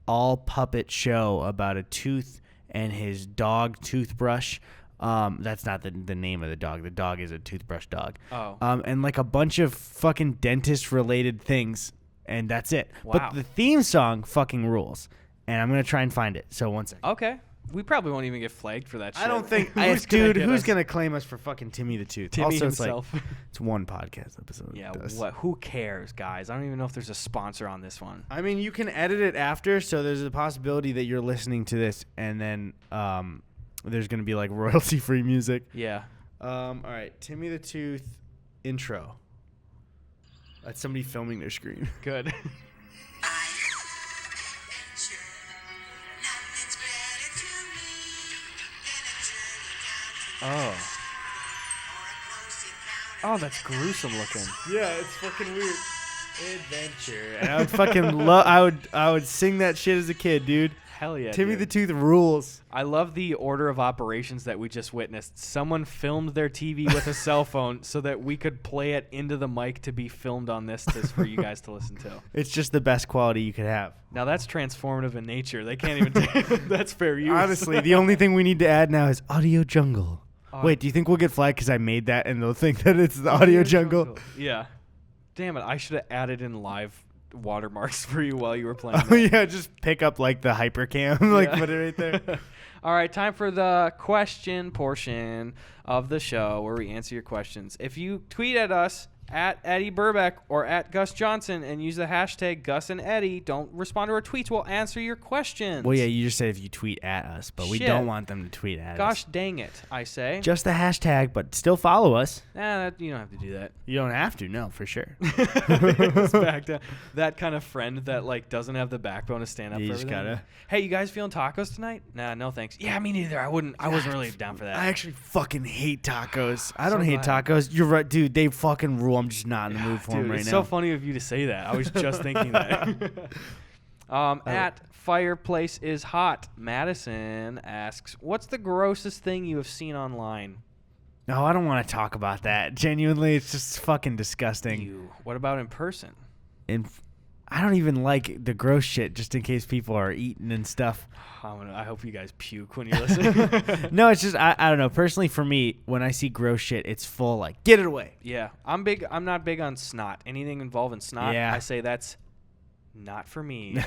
all puppet show about a tooth and his dog Toothbrush. That's not the name of the dog. The dog is a toothbrush dog. Oh. And like a bunch of fucking dentist-related things, and that's it. Wow. But the theme song fucking rules, and I'm going to try and find it. So one second. Okay. We probably won't even get flagged for that shit. I don't think... Who's going to claim us for fucking Timmy the Tooth? Timmy also, himself. It's one podcast episode. Yeah, who cares, guys? I don't even know if there's a sponsor on this one. I mean, you can edit it after, so there's a possibility that you're listening to this, and then there's going to be, like, royalty-free music. Yeah. All right, Timmy the Tooth intro. That's somebody filming their screen. Good. Oh. Oh, that's gruesome looking. Yeah, it's fucking weird. Adventure. And I would fucking I would sing that shit as a kid, dude. Hell yeah. Timmy dude. the Tooth rules. I love the order of operations that we just witnessed. Someone filmed their TV with a cell phone so that we could play it into the mic to be filmed on this for you guys to listen to. It's just the best quality you could have. Now that's transformative in nature. They can't even that's fair use. Honestly, the only thing we need to add now is Audio Jungle. Wait, do you think we'll get flagged because I made that and they'll think that it's the Audio Jungle? Yeah. Damn it. I should have added in live watermarks for you while you were playing. Oh, yeah. Just pick up like the hypercam, put it right there. All right. Time for the question portion of the show where we answer your questions. If you tweet at us at Eddie Burbeck or at Gus Johnson and use the hashtag Gus and Eddie, don't respond to our tweets. We'll answer your questions. Well, yeah, you just said if you tweet at us, but we don't want them to tweet at us. Gosh dang it, I say. Just the hashtag, but still follow us. You don't have to do that. You don't have to, no, for sure. It's back to that kind of friend that like doesn't have the backbone to stand up for everything. Gotta. Hey, you guys feeling tacos tonight? Nah, no thanks. Yeah, me neither. I wasn't really down for that. I actually fucking hate tacos. I don't So hate glad. tacos. You're right, dude. They fucking rule. I'm just not in the mood for them right it's now. so funny of you to say that. I was just thinking that. At Fireplace is Hot, Madison asks, what's the grossest thing you have seen online? No, I don't want to talk about that. Genuinely, it's just fucking disgusting. What about in person? I don't even like the gross shit just in case people are eating and stuff. I hope you guys puke when you're listening. No, it's just, I don't know. Personally, for me, when I see gross shit, it's full like, get it away. Yeah. I'm not big on snot. Anything involving snot, I say that's not for me.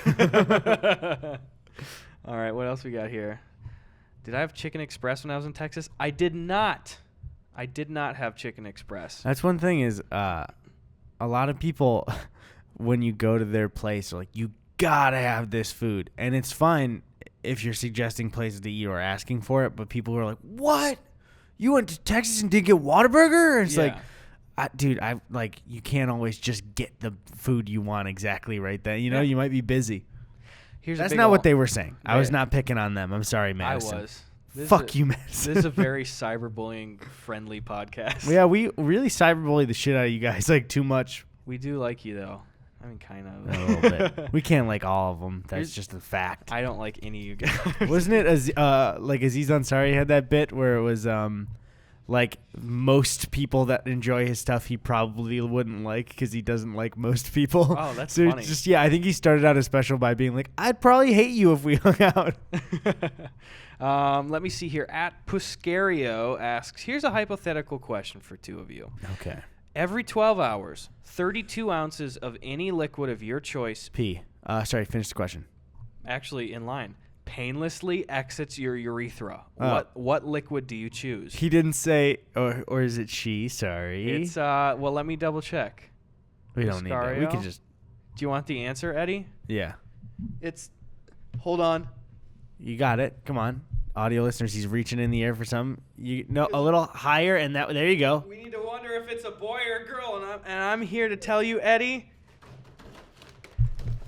All right, what else we got here? Did I have Chicken Express when I was in Texas? I did not. I did not have Chicken Express. That's one thing is a lot of people, when you go to their place, are like, you gotta have this food. And it's fine if you're suggesting places to eat or asking for it, but people are like, what? You went to Texas and didn't get Whataburger? And it's like, dude, you can't always just get the food you want exactly right then. You know, you might be busy. That's not what they were saying. I was not picking on them. I'm sorry, Madison. I was. Fuck you, Madison. This is a very cyberbullying friendly podcast. Yeah, we really cyberbully the shit out of you guys, like, too much. We do like you, though. I mean, kind of. A little bit. We can't like all of them. That's just a fact. I don't like any of you guys. Wasn't it like Aziz Ansari had that bit where it was like most people that enjoy his stuff he probably wouldn't like because he doesn't like most people. Oh, that's so funny. Just I think he started out his special by being like, I'd probably hate you if we hung out. Let me see here. At Puscario asks, here's a hypothetical question for two of you. Okay. Every 12 hours, 32 ounces of any liquid of your choice. Sorry, finish the question. Actually, in line. Painlessly exits your urethra. What liquid do you choose? He didn't say, or is it she? Sorry. It's well, let me double check. We don't need that. We can just. Do you want the answer, Eddie? Yeah. Hold on. You got it. Come on, audio listeners. He's reaching in the air for some. A little higher, and there you go. We need to wonder if it's a boy or a girl, and I'm here to tell you, Eddie.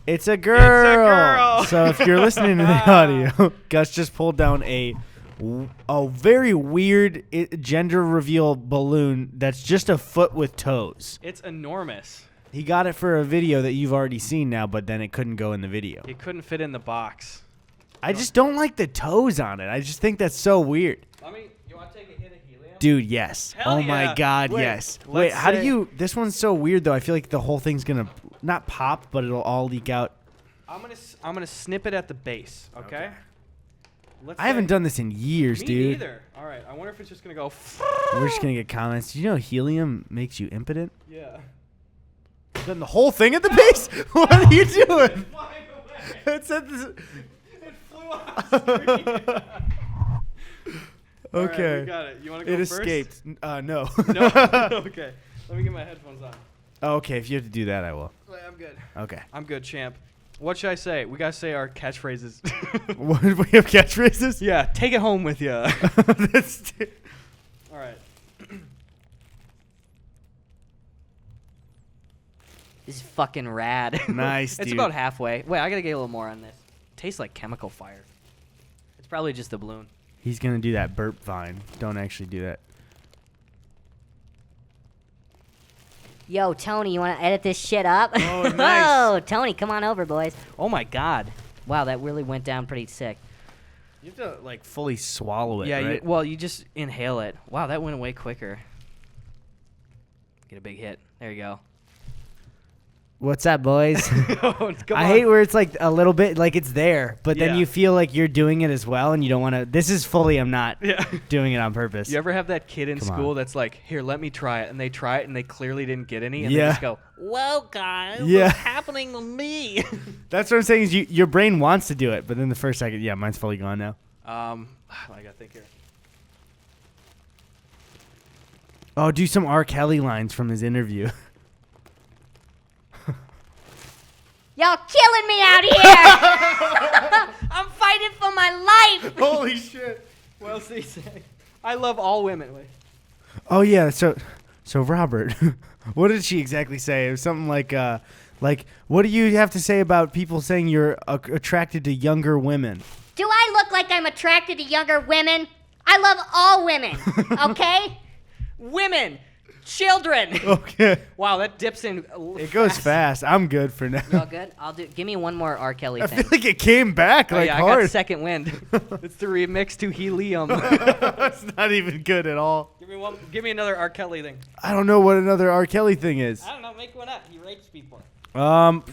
It's a girl. So if you're listening to the audio, Gus just pulled down a very weird gender reveal balloon that's just a foot with toes. It's enormous. He got it for a video that you've already seen now, but then it couldn't go in the video. It couldn't fit in the box. I just don't like the toes on it. I just think that's so weird. You want to take a hit of helium? Dude, yes. Hell oh my yeah. God, Wait, yes. Wait, how do you... This one's so weird, though. I feel like the whole thing's going to not pop, but it'll all leak out. I'm gonna snip it at the base, okay? I haven't done this in years, me dude. neither. All right. I wonder if it's just gonna go. We're just gonna get comments. Do you know helium makes you impotent? Yeah. Done the whole thing at the base? What are you doing? It said this. It flew off the screen. Okay. All right, we got it. You want to go It first? escaped. No. No. Okay. Let me get my headphones on. Okay, if you have to do that, I will. I'm good. Okay. I'm good, champ. What should I say? We gotta say our catchphrases. What, we have catchphrases? Yeah. Take it home with you. All right. This is fucking rad. Nice, It's dude. about halfway. Wait, I gotta get a little more on this. Tastes like chemical fire. It's probably just the balloon. He's gonna do that burp vine. Don't actually do that. Yo, Tony, you want to edit this shit up? Oh, nice. Oh, Tony, come on over, boys. Oh my god. Wow, that really went down pretty sick. You have to like fully swallow it. Yeah, right? well, you just inhale it. Wow, that went way quicker. Get a big hit. There you go. What's up, boys? Come I on. hate where it's like a little bit like it's there, but then Yeah. you feel like you're doing it as well, and you don't want to. This is fully. I'm not Yeah. doing it on purpose. You ever have that kid in Come school on. that's like, here, let me try it, and they try it and they clearly didn't get any, and Yeah. they just go, Whoa, guys. Yeah. What's happening to me? That's what I'm saying. Is your brain wants to do it, but then the first second, yeah, mine's fully gone now. I gotta think here. Oh, do some R. Kelly lines from his interview. Y'all killing me out here. I'm fighting for my life. Holy shit! What else did he say? I love all women. Wait. Oh yeah, so Robert, what did she exactly say? It was something like, what do you have to say about people saying you're attracted to younger women? Do I look like I'm attracted to younger women? I love all women, okay? Women. Children. Okay. Wow, that dips in. It goes fast. I'm good for now. You all good? Give me one more R. Kelly I thing. feel like it came back Oh, like yeah, I hard. got second wind. It's the remix to Helium. That's not even good at all. Give me another R. Kelly thing. I don't know what another R. Kelly thing is. I don't know. Make one up. He rapes people.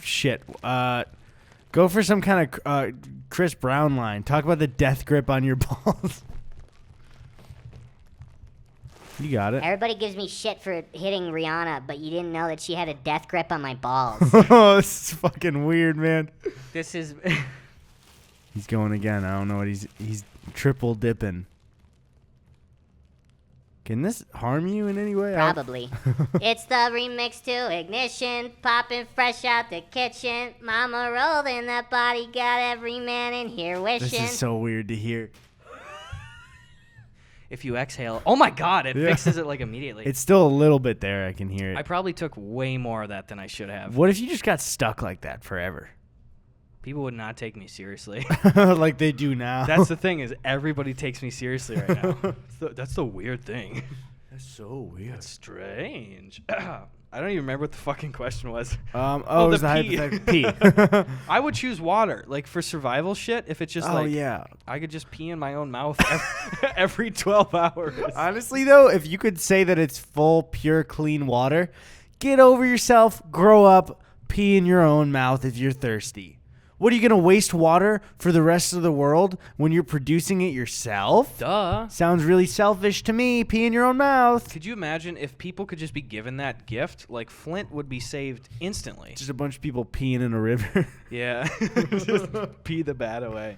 Shit. Go for some kind of Chris Brown line. Talk about the death grip on your balls. You got it. Everybody gives me shit for hitting Rihanna, but you didn't know that she had a death grip on my balls. Oh, this is fucking weird, man. This is. He's going again. I don't know what he's triple dipping. Can this harm you in any way? Probably. It's the remix to Ignition, popping fresh out the kitchen. Mama rolled in that body, got every man in here wishing. This is so weird to hear. If you exhale. Oh my god, it Yeah. fixes it like immediately. It's still a little bit there. I can hear I it. probably took way more of that than I should have. What if you just got stuck like that forever? People would not take me seriously. Like they do now. That's the thing is everybody takes me seriously right now. That's the weird thing. That's so weird. That's strange. I don't even remember what the fucking question was. It the was the pee. hypothetical pee. I would choose water, like for survival shit. If it's just Oh, like, yeah. I could just pee in my own mouth every 12 hours. Honestly, though, if you could say that it's full, pure, clean water, get over yourself, grow up, pee in your own mouth if you're thirsty. What, are you going to waste water for the rest of the world when you're producing it yourself? Duh. Sounds really selfish to me. Pee in your own mouth. Could you imagine if people could just be given that gift? Like Flint would be saved instantly. Just a bunch of people peeing in a river. Yeah. Just pee the bad away.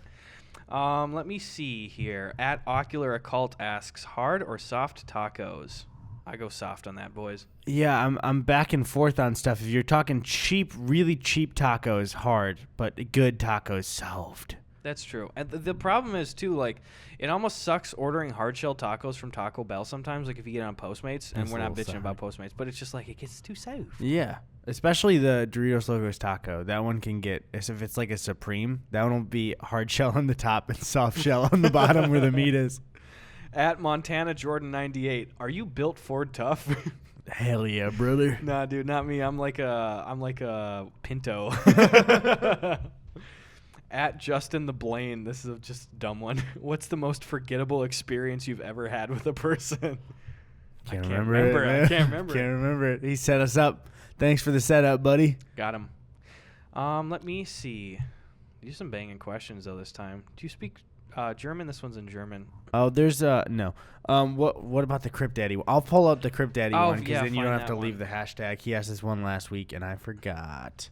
Let me see here. At Ocular Occult asks, hard or soft tacos? I go soft on that, boys. Yeah, I'm back and forth on stuff. If you're talking cheap, really cheap tacos, hard, but good tacos, soft. That's true. And the problem is, too, like, it almost sucks ordering hard-shell tacos from Taco Bell sometimes, like if you get on Postmates, and That's we're a not little bitching sour. about Postmates, but it's just like it gets too soft. Yeah, especially the Doritos Locos Taco. That one can get, if it's like a Supreme, that one will be hard shell on the top and soft shell on the bottom where the meat is. At Montana Jordan 98, are you built Ford tough? Hell yeah, brother. Nah, dude, not me. I'm like a Pinto. At Justin the Blaine, this is just a dumb one. What's the most forgettable experience you've ever had with a person? Can't I remember it. I Man. can't remember. Can't remember it. He set us up. Thanks for the setup, buddy. Got him. Let me see. These are some banging questions though this time. Do you speak German. This one's in German. Oh, there's no. What about the Crypt Daddy? I'll pull up the Crypt Daddy one because then you don't have to leave the hashtag. He asked this one last week and I forgot.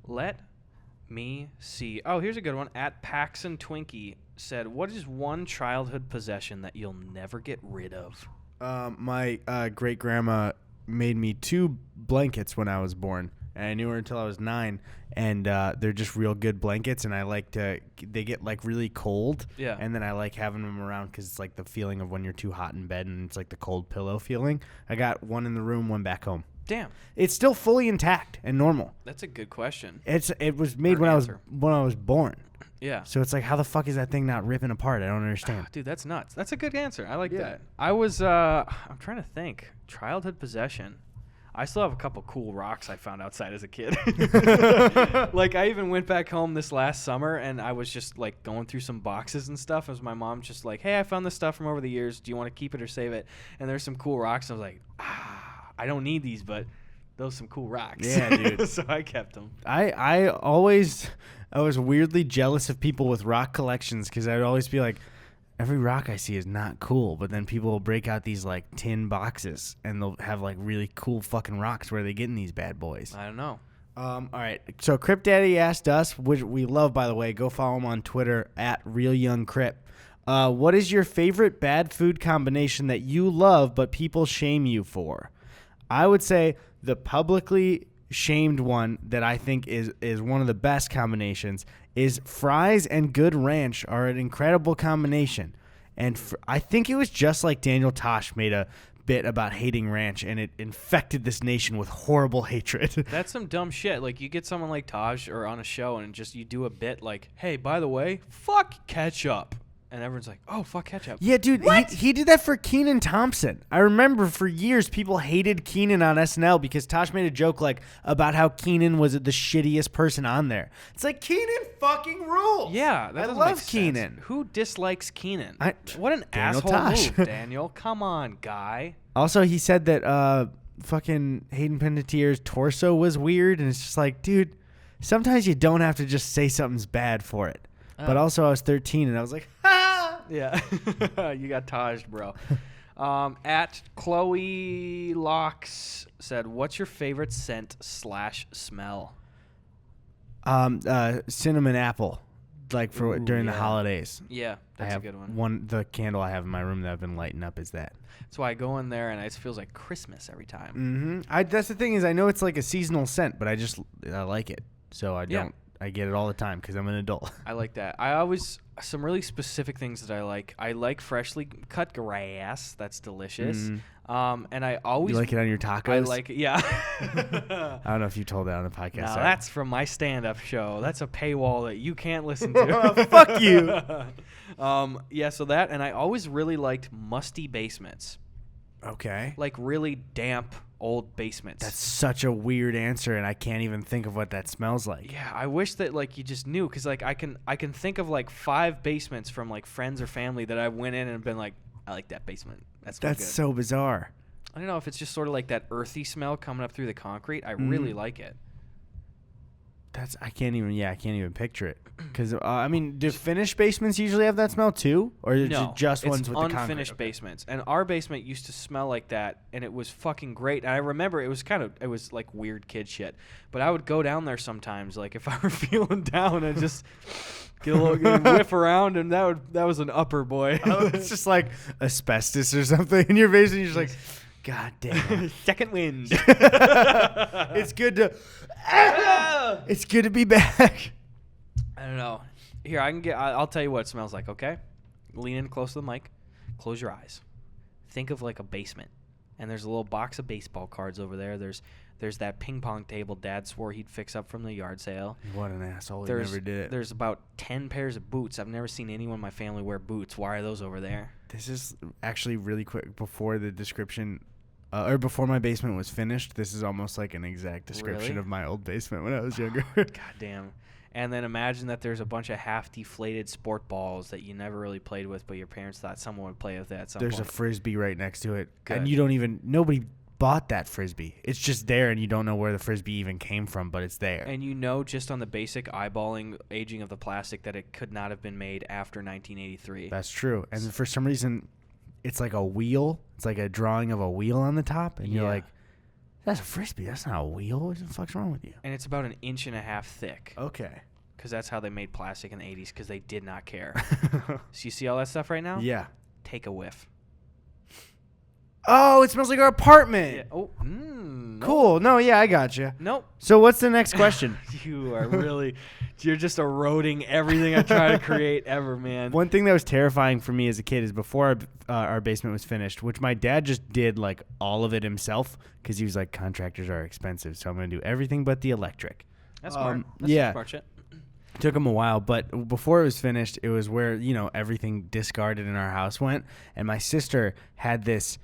Let me see. Oh, here's a good one. At Paxson Twinkie said, "What is one childhood possession that you'll never get rid of?" My great grandma made me 2 blankets when I was born, and I knew her until I was 9. And they're just real good blankets, and they get like really cold. Yeah. And then I like having them around because it's like the feeling of when you're too hot in bed, and it's like the cold pillow feeling. I got one in the room, one back home. Damn. It's still fully intact and normal. That's a good question. It was made when I was born. Yeah. So it's like, how the fuck is that thing not ripping apart? I don't understand. Dude, that's nuts. That's a good answer. I like that. I was, I'm trying to think. Childhood possession. I still have a couple cool rocks I found outside as a kid. Like, I even went back home this last summer, and I was just, like, going through some boxes and stuff. As my mom just like, hey, I found this stuff from over the years. Do you want to keep it or save it? And there's some cool rocks. And I was like, I don't need these, but those are some cool rocks. Yeah, dude. So I kept them. I was weirdly jealous of people with rock collections because I'd always be like, every rock I see is not cool, but then people will break out these like tin boxes and they'll have like really cool fucking rocks. Where are they getting these bad boys? I don't know. All right. So Crypt Daddy asked us, which we love, by the way. Go follow him on Twitter at RealYoungCrypt. What is your favorite bad food combination that you love but people shame you for? I would say the publicly shamed one that I think is one of the best combinations is fries and good ranch are an incredible combination. And I think it was just like Daniel Tosh made a bit about hating ranch, and it infected this nation with horrible hatred. That's some dumb shit. Like, you get someone like Taj or on a show and just you do a bit like, hey, by the way, fuck ketchup. And everyone's like, oh, fuck ketchup. Yeah, dude, he did that for Kenan Thompson. I remember for years people hated Kenan on SNL because Tosh made a joke like about how Kenan was the shittiest person on there. It's like, Kenan fucking rules. Yeah, that I doesn't love make sense. Kenan. Who dislikes Kenan? What an Daniel asshole Tosh. move, Daniel. Come on, guy. Also, he said that fucking Hayden Panettiere's torso was weird, and it's just like, dude, sometimes you don't have to just say something's bad for it. But also, I was 13, and I was like, ha! Yeah. You got Tajed, bro. At Chloe Locks said, what's your favorite scent / smell? Cinnamon apple, like for during the holidays. Yeah, that's a good one. The candle I have in my room that I've been lighting up is that. That's why I go in there, and it feels like Christmas every time. Mm-hmm. That's the thing is I know it's like a seasonal scent, but I like it. So I don't. Yeah. I get it all the time because I'm an adult. I like that. Some really specific things that I like. I like freshly cut grass. That's delicious. And I always... You like it on your tacos? I like it, yeah. I don't know if you told that on the podcast. No, Sorry. that's from my stand-up show. That's a paywall that you can't listen to. Fuck you. Yeah, so that, and I always really liked musty basements. Okay. Like really damp old basements. That's such a weird answer, and I can't even think of what that smells like. Yeah, I wish that like you just knew, because like I can think of like 5 basements from like friends or family that I went in and been like, I like that basement. That's good. So bizarre. I don't know if it's just sort of like that earthy smell coming up through the concrete. I really like it. I can't even picture it. Because I mean, do finished basements usually have that smell too, or is it just ones with the concrete? Unfinished basements. And our basement used to smell like that, and it was fucking great. And I remember it was like weird kid shit. But I would go down there sometimes, like if I were feeling down, and just get a little whiff around, and that was an upper, boy. It's just like asbestos or something in your basement. You're just like, God damn. Second wind. It's good to. It's good to be back. I don't know. Here, I'll tell you what it smells like, okay? Lean in close to the mic. Close your eyes. Think of like a basement. And there's a little box of baseball cards over there. There's that ping pong table Dad swore he'd fix up from the yard sale. What an asshole. He never did it. There's about 10 pairs of boots. I've never seen anyone in my family wear boots. Why are those over there? This is actually really quick before the description... or before my basement was finished, this is almost like an exact description of my old basement when I was younger. God damn. And then imagine that there's a bunch of half-deflated sport balls that you never really played with, but your parents thought someone would play with that at some point. There's a Frisbee right next to it. Good. And nobody bought that Frisbee? It's just there, and you don't know where the Frisbee even came from, but it's there. And you know, just on the basic eyeballing aging of the plastic, that it could not have been made after 1983. That's true. And for some reason, it's like a wheel. It's like a drawing of a wheel on the top, and you're like, that's a Frisbee. That's not a wheel. What the fuck's wrong with you? And it's about 1.5 inches thick. Okay. Because that's how they made plastic in the 80s, because they did not care. So you see all that stuff right now? Yeah. Take a whiff. Oh, it smells like our apartment. Yeah. Oh, Cool. No, yeah, I got you. Nope. So what's the next question? You are really, you're just eroding everything I try to create ever, man. One thing that was terrifying for me as a kid is before our basement was finished, which my dad just did like all of it himself because he was like, contractors are expensive, so I'm going to do everything but the electric. That's smart. That's yeah. smart shit. Took him a while, but before it was finished, it was where, you know, everything discarded in our house went. And my sister had this,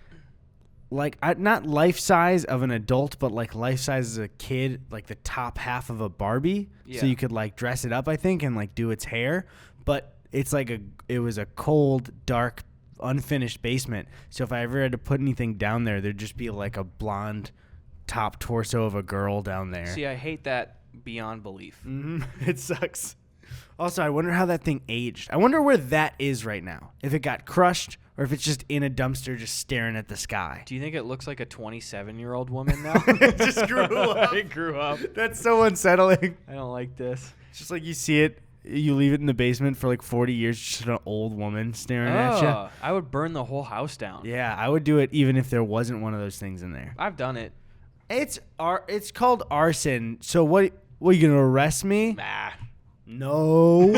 like, not life size of an adult, but like life size as a kid, like the top half of a Barbie. Yeah. So you could like dress it up, I think, and like do its hair. But it's like it was a cold, dark, unfinished basement. So if I ever had to put anything down there, there'd just be like a blonde top torso of a girl down there. See, I hate that beyond belief. It sucks. Also, I wonder how that thing aged. I wonder where that is right now. If it got crushed or if it's just in a dumpster just staring at the sky. Do you think it looks like a 27-year-old woman now? It just grew up. It grew up. That's so unsettling. I don't like this. It's just like you see it, you leave it in the basement for like 40 years, just an old woman staring at you. I would burn the whole house down. Yeah, I would do it even if there wasn't one of those things in there. I've done it. It's called arson. So what are you going to arrest me? Nah. No.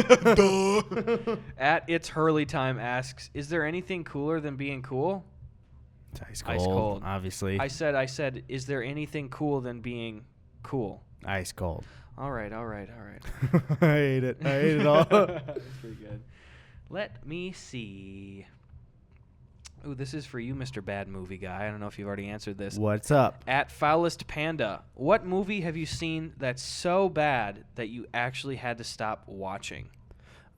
At It's Hurley Time asks, is there anything cooler than being cool? It's ice cold. Ice cold. Obviously. I said, is there anything cool than being cool? Ice cold. All right. I hate it. I hate it all. That's pretty good. Let me see. Ooh, this is for you, Mr. Bad Movie Guy. I don't know if you've already answered this. What's up? At Foulest Panda, what movie have you seen that's so bad that you actually had to stop watching?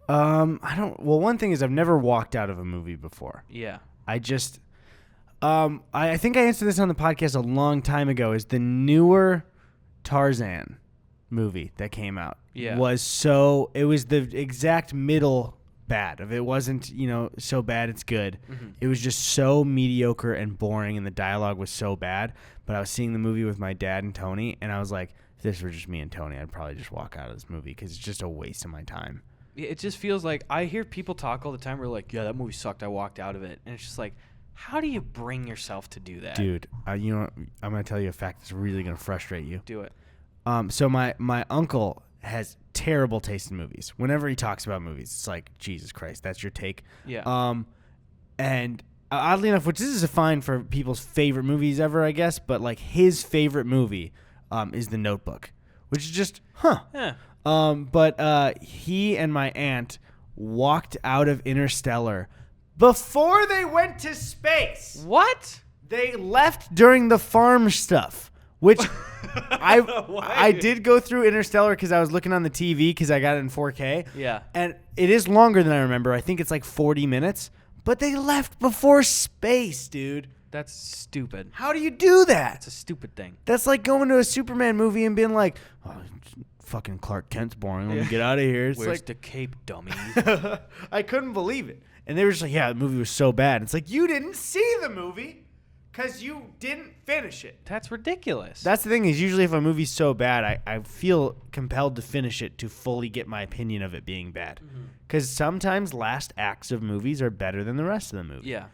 Well, one thing is I've never walked out of a movie before. Yeah. I just, I think I answered this on the podcast a long time ago, is the newer Tarzan movie that came out. Yeah. It was the exact middle bad of it. Wasn't, so bad it's good. Mm-hmm. It was just so mediocre and boring, and the dialogue was so bad. But I was seeing the movie with my dad and Tony, and I was like, if this were just me and Tony, I'd probably just walk out of this movie because it's just a waste of my time. It just feels like I hear people talk all the time where like, yeah, that movie sucked. I walked out of it. And it's just like, how do you bring yourself to do that? Dude, I'm going to tell you a fact that's really going to frustrate you. Do it. So my uncle has terrible taste in movies. Whenever he talks about movies, it's like, Jesus Christ, that's your take. Yeah. And oddly enough, which this is a fine for people's favorite movies ever, I guess, but like his favorite movie is The Notebook, which is just, Yeah. But he and my aunt walked out of Interstellar before they went to space. What? They left during the farm stuff, which I did go through Interstellar because I was looking on the TV because I got it in 4K. Yeah. And it is longer than I remember. I think it's like 40 minutes. But they left before space, dude. That's stupid. How do you do that? It's a stupid thing. That's like going to a Superman movie and being like, oh, fucking Clark Kent's boring. Let me get out of here. It's Where's like, the cape, dummy? I couldn't believe it. And they were just like, yeah, the movie was so bad. It's like, you didn't see the movie because you didn't finish it. That's ridiculous. That's the thing is usually if a movie's so bad, I feel compelled to finish it to fully get my opinion of it being bad. Because sometimes last acts of movies are better than the rest of the movie. Yeah.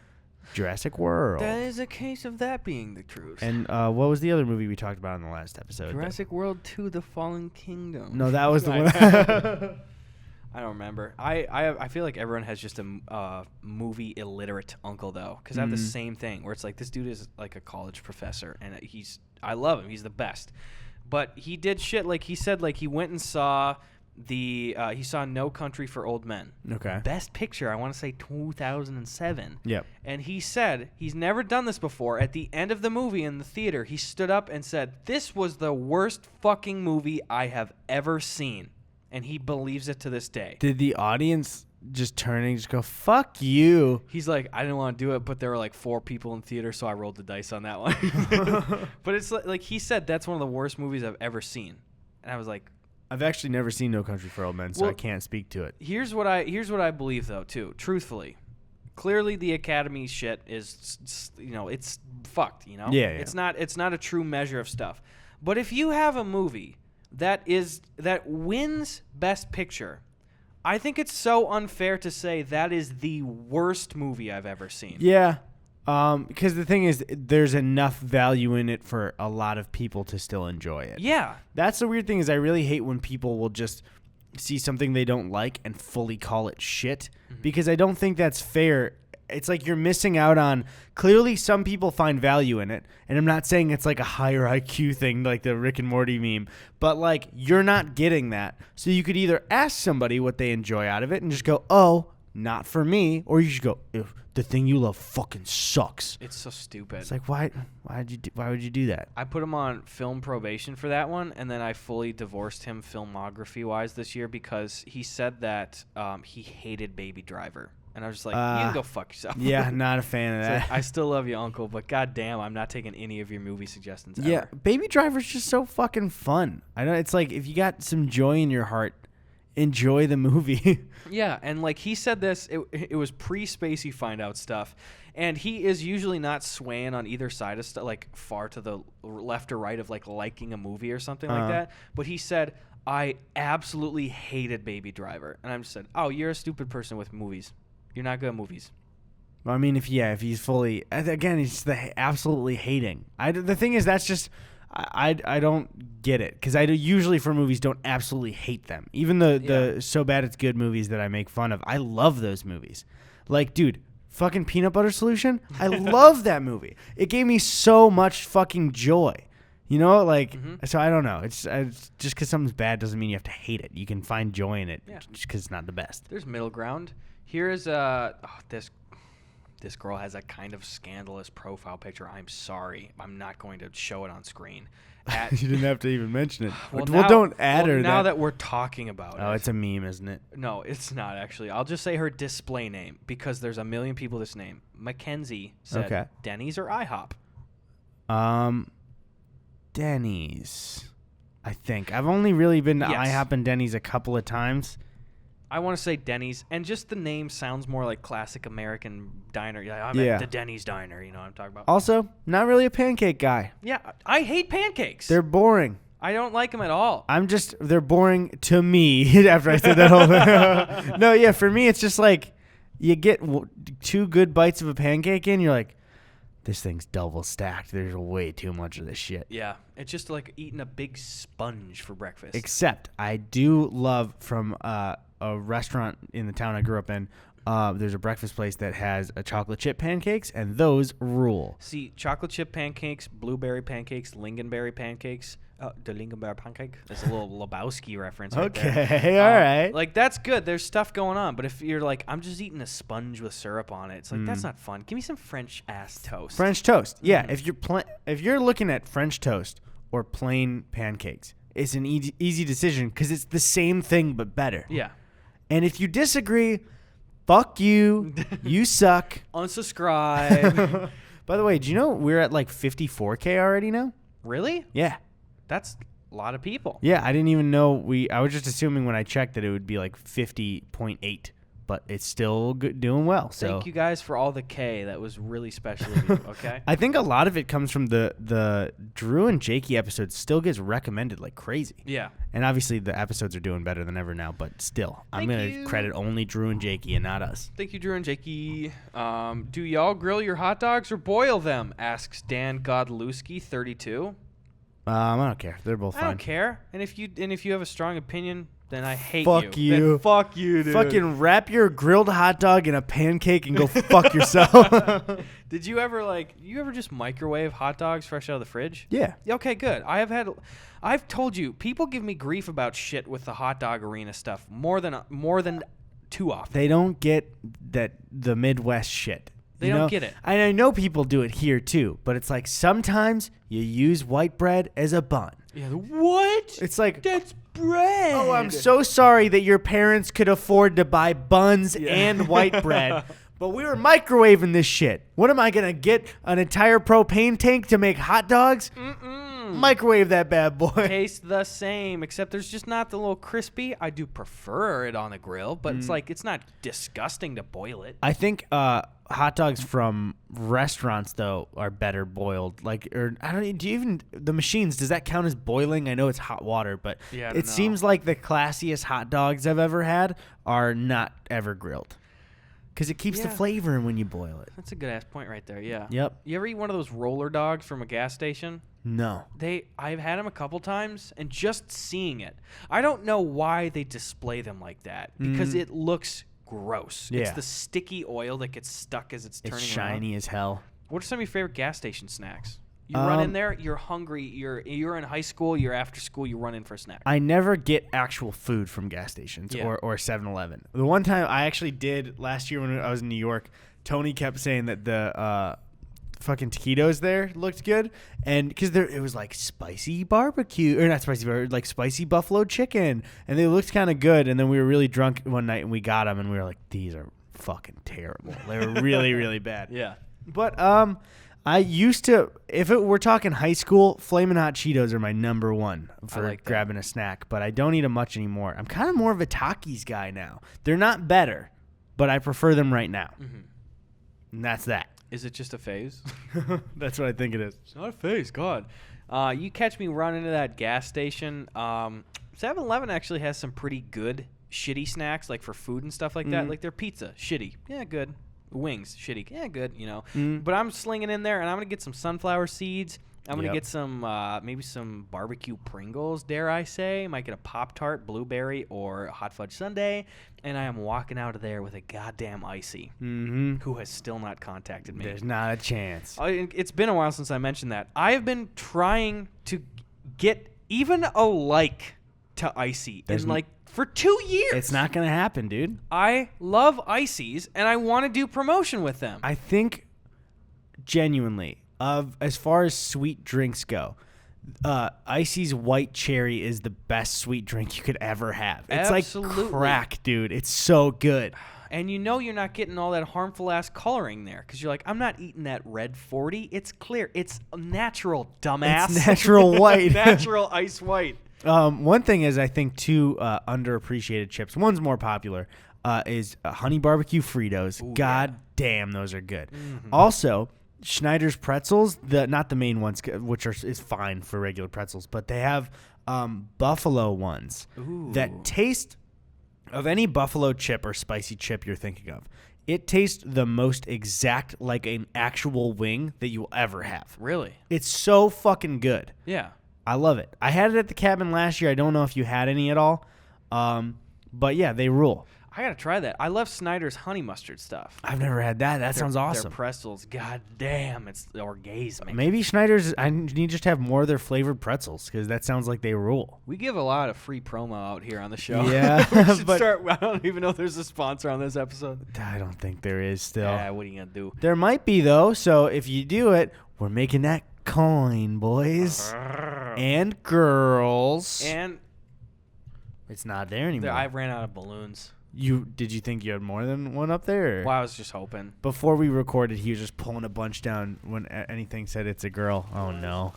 Jurassic World. That is a case of that being the truth. And what was the other movie we talked about in the last episode? Jurassic World 2: The Fallen Kingdom. No, that was the one. I don't remember. I feel like everyone has just a movie illiterate uncle though, because I have the same thing where it's like this dude is like a college professor and I love him. He's the best, but he did shit like he said like he went and saw he saw No Country for Old Men. Okay. Best picture, I want to say 2007. Yep. And he said he's never done this before. At the end of the movie in the theater, he stood up and said, "This was the worst fucking movie I have ever seen." And he believes it to this day. Did the audience just turning, just go, fuck you. He's like, I didn't want to do it, but there were like 4 people in theater, so I rolled the dice on that one. But it's like he said that's one of the worst movies I've ever seen, and I was like, I've actually never seen No Country for Old Men, so Well, I can't speak to it. here's what I believe though too. Truthfully, clearly the Academy shit is it's fucked. Yeah. It's not a true measure of stuff. But if you have a movie that wins Best Picture, I think it's so unfair to say that is the worst movie I've ever seen. Yeah. Because the thing is, there's enough value in it for a lot of people to still enjoy it. Yeah. That's the weird thing is I really hate when people will just see something they don't like and fully call it shit, because I don't think that's fair. It's like you're missing out on, clearly some people find value in it, and I'm not saying it's like a higher IQ thing like the Rick and Morty meme, but like you're not getting that. So you could either ask somebody what they enjoy out of it and just go, oh, not for me, or you should go, if the thing you love fucking sucks. It's so stupid. It's like, why would you do that? I put him on film probation for that one, and then I fully divorced him filmography-wise this year because he said that he hated Baby Driver. And I was just like, you can go fuck yourself. Yeah, not a fan of It's that. like, I still love you, Uncle, but goddamn, I'm not taking any of your movie suggestions ever. Yeah, Baby Driver's just so fucking fun. I know, it's like if you got some joy in your heart, enjoy the movie. Yeah, and like he said this, it was pre-Spacey Find Out stuff, and he is usually not swaying on either side of stuff, like far to the left or right of like liking a movie or something like that. But he said, I absolutely hated Baby Driver. And I just said, oh, you're a stupid person with movies. You're not good at movies. Well, I mean, if he's fully, again, he's absolutely hating. The thing is, that's just, I don't get it, because I usually for movies don't absolutely hate them. Even the so bad it's good movies that I make fun of, I love those movies. Like, dude, fucking Peanut Butter Solution, I love that movie. It gave me so much fucking joy. So I don't know. It's just because something's bad doesn't mean you have to hate it. You can find joy in it just because it's not the best. There's middle ground. Here's this girl has a kind of scandalous profile picture. I'm sorry. I'm not going to show it on screen. You didn't have to even mention it. Well, Don't add her. Now that we're talking about it. Oh, it's a meme, isn't it? No, it's not actually. I'll just say her display name because there's a million people this name. Mackenzie said Denny's or IHOP. Denny's, I think. I've only really been to Yes. IHOP and Denny's a couple of times. I want to say Denny's, and just the name sounds more like classic American diner. I'm Yeah. at the Denny's diner, you know what I'm talking about? Also, not really a pancake guy. Yeah, I hate pancakes. They're boring. I don't like them at all. They're boring to me after I said that whole thing. No, yeah, for me, it's just like you get 2 good bites of a pancake in, you're like, this thing's double stacked. There's way too much of this shit. Yeah, it's just like eating a big sponge for breakfast. Except I do love from a restaurant in the town I grew up in. There's a breakfast place that has a chocolate chip pancakes, and those rule. See, chocolate chip pancakes, blueberry pancakes, lingonberry pancakes. The lingonberry pancake. That's a little Lebowski reference right there. Okay, all right. Like, that's good. There's stuff going on. But if you're like, I'm just eating a sponge with syrup on it, it's like, that's not fun. Give me some French-ass toast. French toast. Yeah, if you're looking at French toast or plain pancakes, it's an easy decision because it's the same thing but better. Yeah. And if you disagree, fuck you. You suck. Unsubscribe. By the way, do you know we're at like 54K already now? Really? Yeah. That's a lot of people. Yeah, I didn't even know I was just assuming when I checked that it would be like 50.8, but it's still doing well. So Thank you guys for all the K. That was really special of you, okay? I think a lot of it comes from the Drew and Jakey episode still gets recommended like crazy. Yeah. And obviously the episodes are doing better than ever now, but still, I'm Thank going you. to credit only Drew and Jakey and not us. Thank you, Drew and Jakey. Do y'all grill your hot dogs or boil them? Asks Dan Godlewski, 32. I don't care. They're both I fine. don't care. And if you have a strong opinion, then I hate Fuck you. you. Then fuck you, dude. Fucking wrap your grilled hot dog in a pancake and go fuck yourself. Did you ever just microwave hot dogs fresh out of the fridge? Yeah. Okay, good. I've told you, people give me grief about shit with the hot dog arena stuff more than too often. They don't get the Midwest shit. They don't get it. And I know people do it here too, but it's like sometimes you use white bread as a bun. Yeah. What? It's like, That's bread. oh, I'm so sorry that your parents could afford to buy buns and white bread, but we were microwaving this shit. What am I going to get, an entire propane tank to make hot dogs? Microwave that bad boy. Tastes the same, except there's just not the little crispy. I do prefer it on the grill, but it's like it's not disgusting to boil it. I think hot dogs from restaurants though are better boiled. Like, or I don't. Do you even the machines? Does that count as boiling? I know it's hot water, but Yeah, I it don't know. seems like the classiest hot dogs I've ever had are not ever grilled, because it keeps the Yeah. flavor in when you boil it. That's a good ass point right there. Yeah. Yep. You ever eat one of those roller dogs from a gas station? No. I've had them a couple times, and just seeing it, I don't know why they display them like that, because it looks gross. It's Yeah. the sticky oil that gets stuck as it's turning It's around. shiny as hell. What are some of your favorite gas station snacks? You run in Um, there, you're hungry, you're in high school, you're after school, you run in for a snack. I never get actual food from gas stations Yeah. or 7-Eleven. The one time I actually did last year when I was in New York, Tony kept saying that the fucking taquitos there looked good, and because it was like spicy barbecue, or not spicy barbecue, like spicy buffalo chicken, and they looked kind of good. And then we were really drunk one night and we got them, and we were like, these are fucking terrible. They were really really bad. Yeah. But I used to, if we're talking high school, Flamin' Hot Cheetos are my number one for like that. grabbing a snack, but I don't eat them much anymore. I'm kind of more of a Takis guy now. They're not better, but I prefer them right now. And that's that. Is it just a phase? That's what I think it is. It's not a phase, God. You catch me running to that gas station. 7-Eleven actually has some pretty good shitty snacks, like for food and stuff like that. Like their pizza, shitty. Yeah, good. Wings, shitty. Yeah, good, you know. But I'm slinging in there, and I'm going to get some sunflower seeds. I'm going to get some, maybe some barbecue Pringles, dare I say. Might get a Pop-Tart, blueberry, or a hot fudge sundae. And I am walking out of there with a goddamn icy, who has still not contacted me. There's not a chance. It's been a while since I mentioned that. I have been trying to get even a like to icy for 2 years. It's not going to happen, dude. I love icies, and I want to do promotion with them. I think genuinely, as far as sweet drinks go, Icy's white cherry is the best sweet drink you could ever have. It's Absolutely. like crack, dude. It's so good. And you know you're not getting all that harmful ass coloring there, because you're like, I'm not eating that red 40. It's clear. It's natural, dumbass. It's natural white. Natural ice white. One thing is, I think two underappreciated chips. One's more popular. Is honey barbecue Fritos. Ooh, God damn, those are good. Also, Schneider's pretzels, not the main ones, which is fine for regular pretzels, but they have buffalo ones that taste of any buffalo chip or spicy chip you're thinking of. It tastes the most exact like an actual wing that you will ever have. Really? It's so fucking good. Yeah. I love it. I had it at the cabin last year. I don't know if you had any at all. But yeah, they rule. I got to try that. I love Snyder's honey mustard stuff. I've never had that. That sounds awesome. Their pretzels, god damn, it's orgasmic. Maybe Schneider's, I need just to have more of their flavored pretzels, because that sounds like they rule. We give a lot of free promo out here on the show. Yeah, we should but- start. I don't even know if there's a sponsor on this episode. I don't think there is still. Yeah, what are you going to do? There might be, though, so if you do it, we're making that coin, boys and girls. And It's not there anymore. I ran out of balloons. Did you think you had more than one up there? Or? Well, I was just hoping. Before we recorded, he was just pulling a bunch down when anything said it's a girl. Oh, no.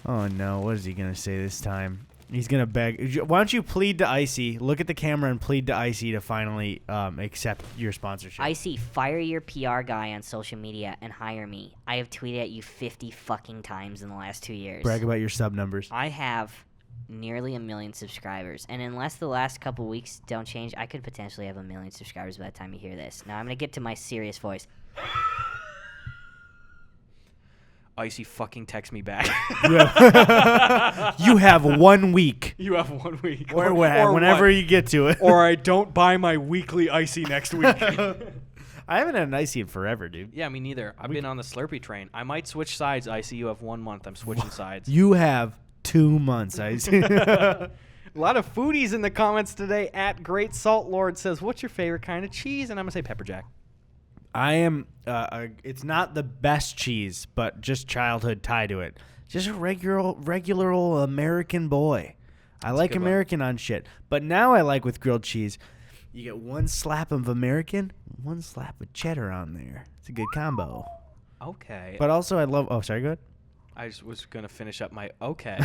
Oh, no. What is he going to say this time? He's going to beg. Why don't you plead to Icy? Look at the camera and plead to Icy to finally accept your sponsorship. Icy, fire your PR guy on social media and hire me. I have tweeted at you 50 fucking times in the last 2 years. Brag about your sub numbers. I have nearly 1 million subscribers, and unless the last couple weeks don't change, I could potentially have 1 million subscribers by the time you hear this. Now I'm gonna get to my serious voice. Icy fucking text me back. You have 1 week. You have 1 week. Or whenever you get to it. Or I don't buy my weekly Icy next week. I haven't had an Icy in forever, dude. Yeah, me neither. I've been on the Slurpee train. I might switch sides, Icy. You have 1 month. I'm switching sides. You have 2 months, Icy. A lot of foodies in the comments today. At Great Salt Lord says, what's your favorite kind of cheese? And I'm going to say pepper jack. I am. It's not the best cheese, but just childhood tie to it. Just a regular old American boy. I like American on shit, but now I like with grilled cheese. You get one slap of American, one slap of cheddar on there. It's a good combo. Okay. But also, I love. Oh, sorry. Go ahead. I just was gonna finish up my okay.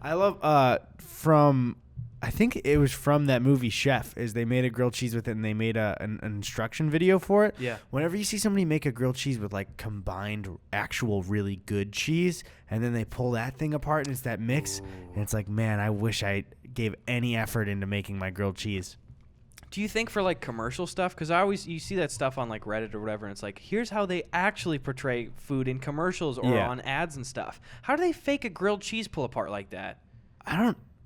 I love from. I think it was from that movie Chef. Is they made a grilled cheese with it, and they made an instruction video for it. Yeah. Whenever you see somebody make a grilled cheese with like combined actual really good cheese, and then they pull that thing apart, and it's that mix, and it's like, man, I wish I gave any effort into making my grilled cheese. Do you think for like commercial stuff? Because you see that stuff on like Reddit or whatever, and it's like, here's how they actually portray food in commercials or on ads and stuff. How do they fake a grilled cheese pull apart like that? I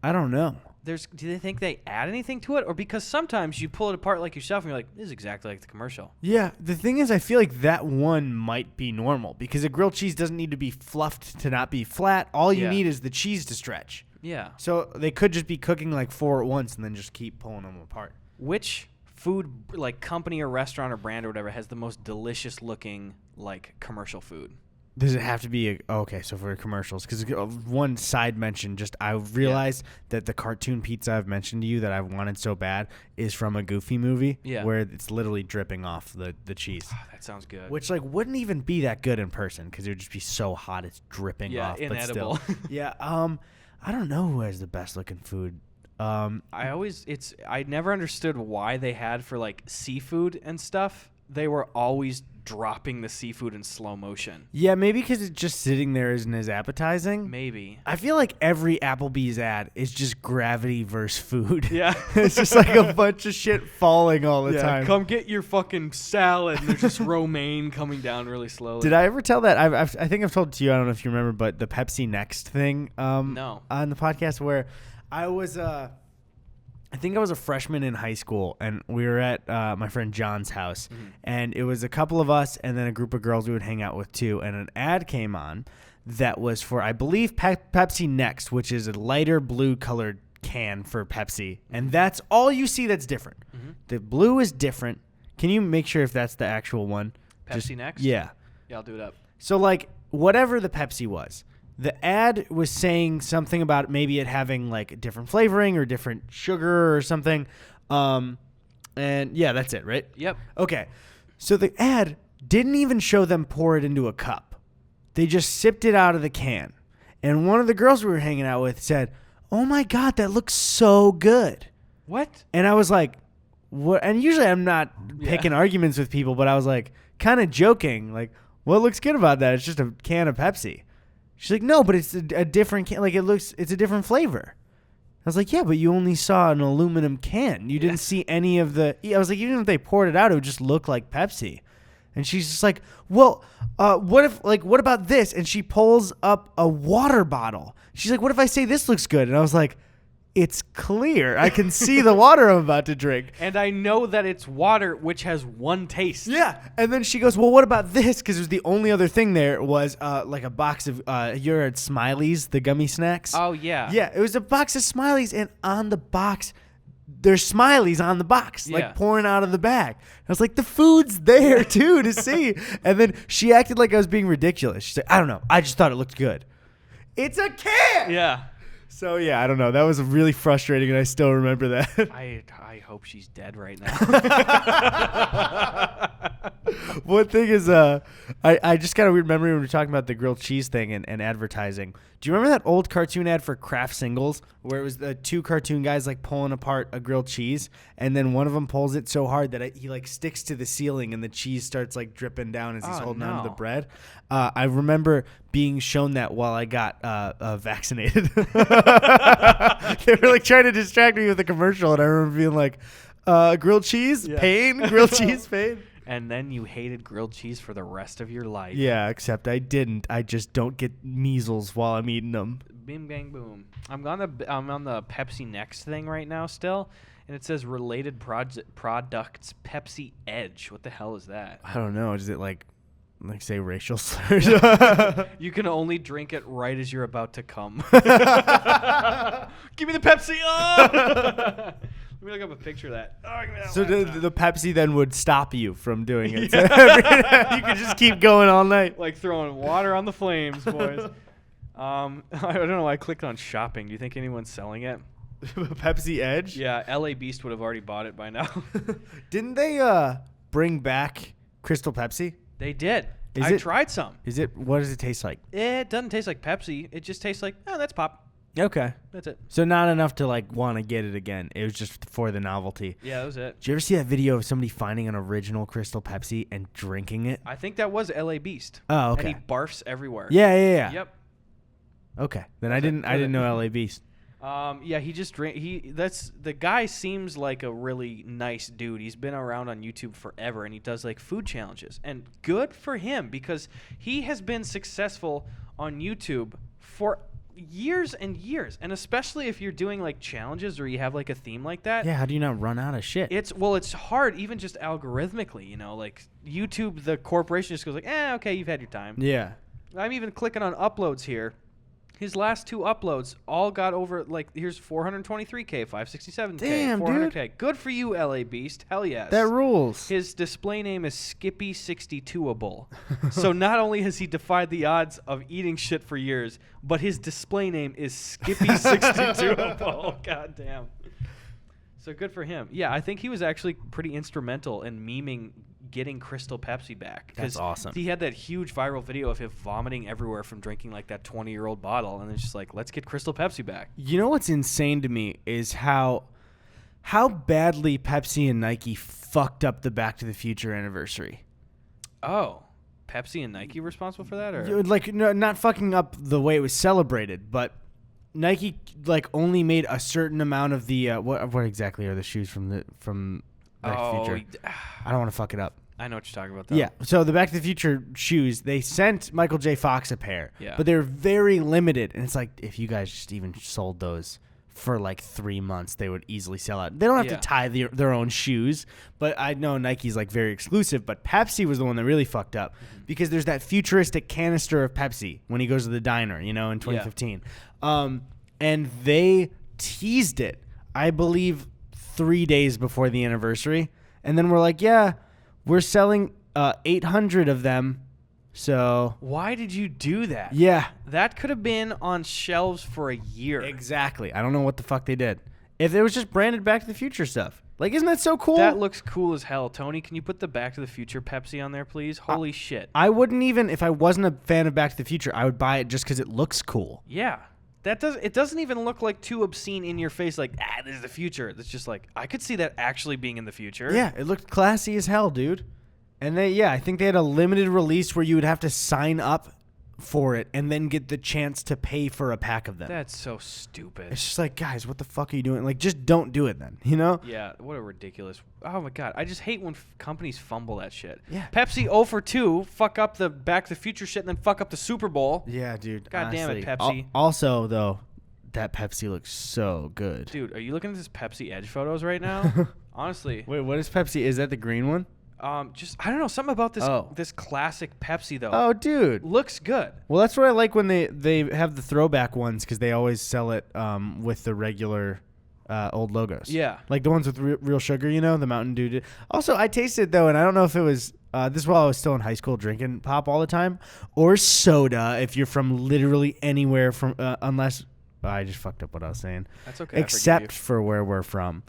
don't know. Do they think they add anything to it, or because sometimes you pull it apart like yourself and you're like, this is exactly like the commercial? Yeah, the thing is, I feel like that one might be normal because a grilled cheese doesn't need to be fluffed to not be flat. All you need is the cheese to stretch. Yeah. So they could just be cooking like 4 at once and then just keep pulling them apart. Which food, like company or restaurant or brand or whatever, has the most delicious looking like commercial food? Does it have to be okay? So for commercials, because one side mention, just I realized that the cartoon pizza I've mentioned to you that I wanted so bad is from a Goofy movie, where it's literally dripping off the cheese. Oh, that sounds good. Which like wouldn't even be that good in person because it would just be so hot it's dripping off. Inedible. But still, yeah. I don't know who has the best looking food. I never understood why they had for like seafood and stuff. They were always dropping the seafood in slow motion. Yeah, maybe because it's just sitting there isn't as appetizing. Maybe. I feel like every Applebee's ad is just gravity versus food. Yeah. It's just like a bunch of shit falling all the time. Come get your fucking salad. And there's just romaine coming down really slowly. Did I ever tell that? I think I've told it to you. I don't know if you remember, but the Pepsi Next thing no. on the podcast where I was I think I was a freshman in high school, and we were at my friend John's house, and it was a couple of us and then a group of girls we would hang out with too, and an ad came on that was for, I believe, Pepsi Next, which is a lighter blue colored can for Pepsi, and that's all you see that's different. The blue is different. Can you make sure if that's the actual one? Pepsi Next? Yeah. Yeah, I'll do it up. So, like, whatever the Pepsi was, the ad was saying something about maybe it having like different flavoring or different sugar or something. And yeah, that's it, right? Yep. Okay. So the ad didn't even show them pour it into a cup. They just sipped it out of the can. And one of the girls we were hanging out with said, "Oh my God, that looks so good." What? And I was like, what? And usually I'm not picking arguments with people, but I was like kind of joking. Like, what looks good about that? It's just a can of Pepsi. She's like, no, but it's a different can. Like, it's a different flavor. I was like, yeah, but you only saw an aluminum can. You didn't see any of the. I was like, even if they poured it out, it would just look like Pepsi. And she's just like, well, what about this? And she pulls up a water bottle. She's like, what if I say this looks good? And I was like, it's clear. I can see the water I'm about to drink. And I know that it's water, which has one taste. Yeah. And then she goes, well, what about this? Because it was the only other thing there was like a box of, you're at Smileys, the gummy snacks. Oh, yeah. Yeah. It was a box of Smileys, and on the box, there's Smileys on the box, like pouring out of the bag. I was like, the food's there, too, to see. And then she acted like I was being ridiculous. She's like, I don't know. I just thought it looked good. It's a can! Yeah. So, yeah, I don't know. That was really frustrating, and I still remember that. I hope she's dead right now. One thing is, I just got a weird memory when we were talking about the grilled cheese thing and advertising. Do you remember that old cartoon ad for Kraft Singles where it was the 2 cartoon guys like pulling apart a grilled cheese, and then one of them pulls it so hard that he like sticks to the ceiling and the cheese starts like dripping down as he's holding onto the bread? I remember being shown that while I got vaccinated. They were like trying to distract me with a commercial, and I remember being like, grilled cheese, pain, grilled cheese, pain. And then you hated grilled cheese for the rest of your life. Yeah, except I didn't. I just don't get measles while I'm eating them. Bing, bang, boom. I'm on the Pepsi Next thing right now still, and it says related products Pepsi Edge. What the hell is that? I don't know. Is it like say racial slurs? You can only drink it right as you're about to come. Give me the Pepsi. Let me look up a picture of that. Oh, give me that So laptop. the Pepsi then would stop you from doing it. So you could just keep going all night. Like throwing water on the flames, boys. I don't know. I clicked on shopping. Do you think anyone's selling it? Pepsi Edge? Yeah, LA Beast would have already bought it by now. Didn't they bring back Crystal Pepsi? They did. Is I it- tried some. What does it taste like? It doesn't taste like Pepsi. It just tastes like, oh, that's pop. Okay. That's it. So not enough to like want to get it again. It was just for the novelty. Yeah, that was it. Did you ever see that video of somebody finding an original Crystal Pepsi and drinking it? I think that was LA Beast. Oh, okay. And he barfs everywhere. Yeah. Yep. Okay. Then I Was it- didn't was it- know LA Beast. Yeah, he just drink. That's the guy. Seems like a really nice dude. He's been around on YouTube forever, and he does like food challenges. And good for him because he has been successful on YouTube for years and years. And especially if you're doing like challenges or you have like a theme like that. Yeah, how do you not run out of shit? It's hard even just algorithmically. You know, like YouTube, the corporation just goes like, okay, you've had your time. Yeah. I'm even clicking on uploads here. His last 2 uploads all got over, like, here's 423K, 567K, Damn, 400K. Good for you, LA Beast. Hell yes. That rules. His display name is Skippy62able. So not only has he defied the odds of eating shit for years, but his display name is Skippy62able. God damn. So good for him. Yeah, I think he was actually pretty instrumental in memeing getting Crystal Pepsi back. That's 'Cause awesome. He had that huge viral video of him vomiting everywhere from drinking like that 20-year-old bottle, and it's just like, let's get Crystal Pepsi back. You know what's insane to me is how badly Pepsi and Nike fucked up the Back to the Future anniversary. Oh, Pepsi and Nike responsible for that, or Like, no, not fucking up the way it was celebrated, but Nike like only made a certain amount of the what exactly are the shoes from Back to the Future? I don't want to fuck it up. I know what you're talking about. Though. Yeah, so the Back to the Future shoes, they sent Michael J. Fox a pair, Yeah. but they're very limited, and it's like if you guys just even sold those for like 3 months, they would easily sell out. They don't have Yeah. to tie their own shoes, but I know Nike's like very exclusive, but Pepsi was the one that really fucked up because there's that futuristic canister of Pepsi when he goes to the diner, you know, in 2015. And they teased it, I believe, 3 days before the anniversary. And then we're like, yeah, we're selling 800 of them. So, Why did you do that? yeah, That could have been on shelves for a year. exactly. I don't know what the fuck they did. If it was just branded Back to the Future stuff. Like, isn't that so cool? That looks cool as hell. Tony, can you put the Back to the Future Pepsi on there, please? Holy shit. I wouldn't even, if I wasn't a fan of Back to the Future, I would buy it just because it looks cool. Yeah. It doesn't even look like too obscene in your face like, this is the future. It's just like, I could see that actually being in the future. Yeah, it looked classy as hell, dude. And I think they had a limited release where you would have to sign up for it and then get the chance to pay for a pack of them. That's so stupid. It's just like, guys, what the fuck are you doing? Like, just don't do it then, you know? Yeah, what a ridiculous. Oh my god, I just hate when companies fumble that shit. Yeah. Pepsi 0 for 2, fuck up the Back to the Future shit and then fuck up the Super Bowl. Yeah, dude. God damn it, honestly. Pepsi. Also, though, that Pepsi looks so good. Dude, are you looking at this Pepsi Edge photos right now? Honestly. Wait, what is Pepsi? Is that the green one? Just I don't know, something about this Oh. this classic Pepsi though. Oh, dude. Looks good. Well, that's what I like when they have the throwback ones because they always sell it with the regular old logos. Yeah. Like the ones with real sugar, you know, the Mountain Dew. Also, I tasted, though, and I don't know if it was this while I was still in high school drinking pop all the time, or soda if you're from literally anywhere from, unless, I just fucked up what I was saying. That's okay. I forgive Except you. for where we're from.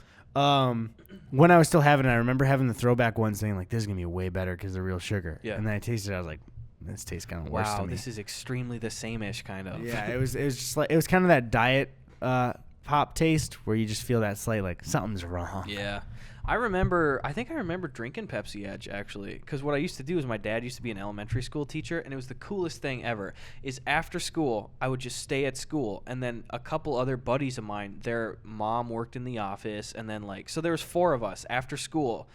When I was still having it, I remember having the throwback one saying, like, this is going to be way better because they're real sugar. Yeah. And then I tasted it, I was like, this tastes kind of worse to Wow, me. this is extremely the same-ish kind of. Yeah, it was just like, it was kind of that diet pop taste where you just feel that slight, like, something's wrong. Yeah. I think I remember drinking Pepsi Edge, actually, because what I used to do is my dad used to be an elementary school teacher, and it was the coolest thing ever, is after school, I would just stay at school, and then a couple other buddies of mine, their mom worked in the office, and then, like, so there was 4 of us after school,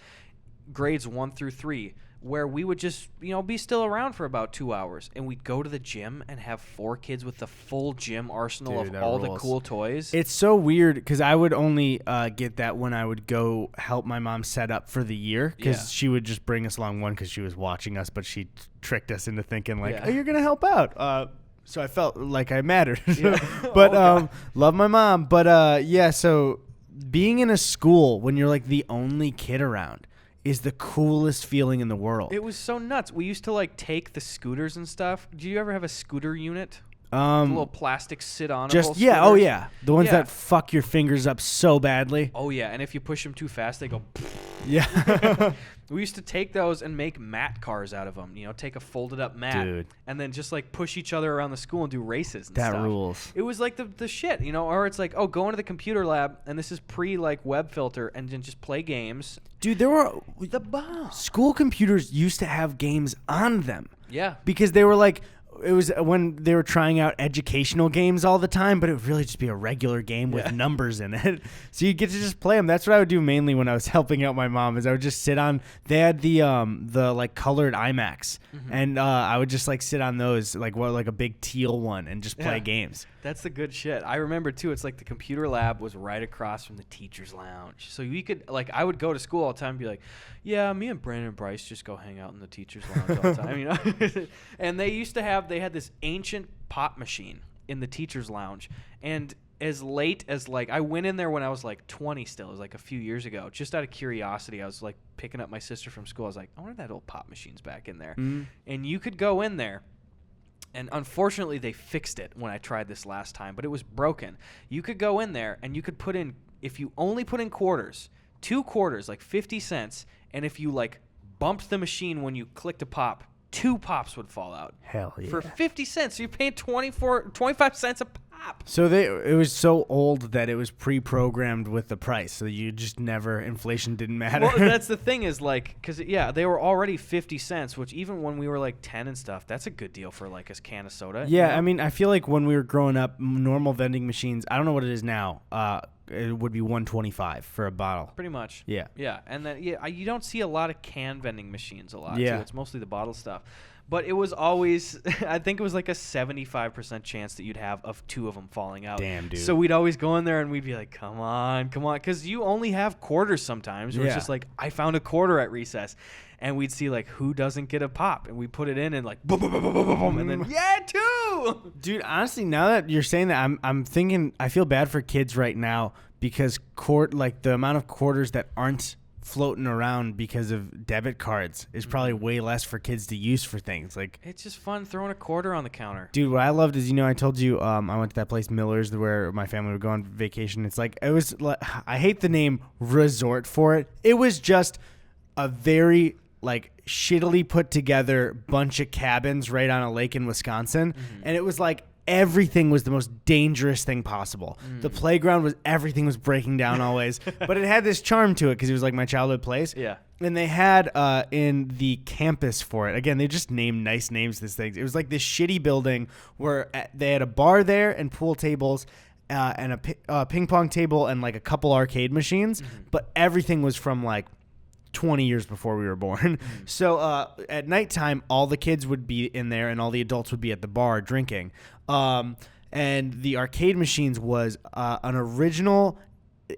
grades 1 through 3, where we would just, be still around for about 2 hours, and we'd go to the gym and have 4 kids with the full gym arsenal Dude, of that all the rules. cool toys. It's so weird because I would only get that when I would go help my mom set up for the year because Yeah. she would just bring us along, one, because she was watching us, but she tricked us into thinking, like, Yeah. oh, you're going to help out. So I felt like I mattered. Yeah. But Oh, God. love my mom. But, yeah, so being in a school when you're like the only kid around is the coolest feeling in the world. It was so nuts. We used to like take the scooters and stuff. Do you ever have a scooter unit? The Um, little plastic sit-on. just yeah, oh yeah, the ones that fuck your fingers up so badly. Oh yeah, and if you push them too fast, they go. Yeah, We used to take those and make mat cars out of them. You know, take a folded up mat, Dude. and then just like push each other around the school and do races and that stuff. rules. It was like the shit, you know, or it's like, oh, go into the computer lab, and this is pre like web filter, and then just play games. Dude, there were The bomb. school computers used to have games on them Yeah. because they were like. It was when they were trying out educational games all the time, but it would really just be a regular game with numbers in it. So you get to just play them. That's what I would do mainly when I was helping out my mom. Is I would just sit on. They had the like colored iMacs, and I would just like sit on those like a big teal one and just play Yeah. games. That's the good shit. I remember too. It's like the computer lab was right across from the teacher's lounge, so we could like I would go to school all the time and be like, yeah, me and Brandon and Bryce just go hang out in the teacher's lounge all the time, you know. And they had this ancient pop machine in the teacher's lounge, and as late as like I went in there when I was like 20 still. It was like a few years ago, just out of curiosity. I was like picking up my sister from school. I was like, I wonder if that old pop machine's back in there. And you could go in there. And unfortunately, they fixed it when I tried this last time, but it was broken. You could go in there and you could put in, if you only put in quarters, 2 quarters, like 50 cents, and if you like bumped the machine when you clicked a pop, 2 pops would fall out. Hell yeah. For 50 cents. So you're paying 25 cents a pop. So it was so old that it was pre-programmed with the price, so you just never inflation didn't matter. Well, that's the thing is like, because yeah, they were already 50 cents, which even when we were like 10 and stuff, that's a good deal for like a can of soda. Yeah, you know? I mean, I feel like when we were growing up, normal vending machines, I don't know what it is now, it would be $1.25 for a bottle. Pretty much. Yeah. Yeah, and then you don't see a lot of can vending machines a lot. Yeah. Too. It's mostly the bottle stuff. But it was always, I think it was like a 75% chance that you'd have of 2 of them falling out. Damn, dude. So we'd always go in there and we'd be like, come on. Because you only have quarters sometimes. Where It's Yeah. just like, I found a quarter at recess. And we'd see like, who doesn't get a pop? And we put it in and like, boom, boom, boom, boom, boom, boom, boom, and then, yeah, 2! Dude, honestly, now that you're saying that, I'm thinking I feel bad for kids right now because like the amount of quarters that aren't floating around because of debit cards is probably way less for kids to use for things. Like, It's just fun throwing a quarter on the counter. dude, what I loved is, I told you I went to that place Miller's where my family would go on vacation. It's like it was like, I hate the name resort for it. It was just a very like shittily put together bunch of cabins right on a lake in Wisconsin, and it was like everything was the most dangerous thing possible. The playground everything was breaking down always, but it had this charm to it because it was like my childhood place. Yeah. And they had in the campus for it, again, they just named nice names to these things. It was like this shitty building where they had a bar there and pool tables and a ping pong table and like a couple arcade machines, but everything was from like 20 years before we were born. So at nighttime, all the kids would be in there and all the adults would be at the bar drinking. And the arcade machines was an original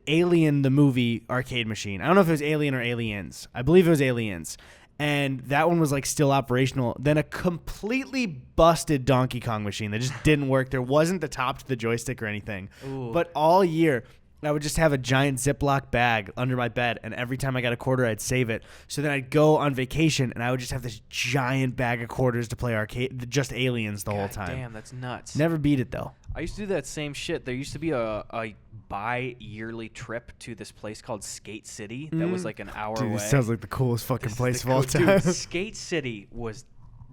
Alien the movie arcade machine. I don't know if it was Alien or Aliens. I believe it was Aliens. And that one was like still operational. Then a completely busted Donkey Kong machine that just didn't work. There wasn't the top to the joystick or anything. Ooh. But all year, I would just have a giant Ziploc bag under my bed, and every time I got a quarter, I'd save it. So then I'd go on vacation, and I would just have this giant bag of quarters to play arcade, just Aliens the whole time. Damn, that's nuts. Never beat it, though. I used to do that same shit. There used to be a bi-yearly trip to this place called Skate City that was like an hour Dude, away. this sounds like the coolest fucking This place is of all dude, time. Skate City was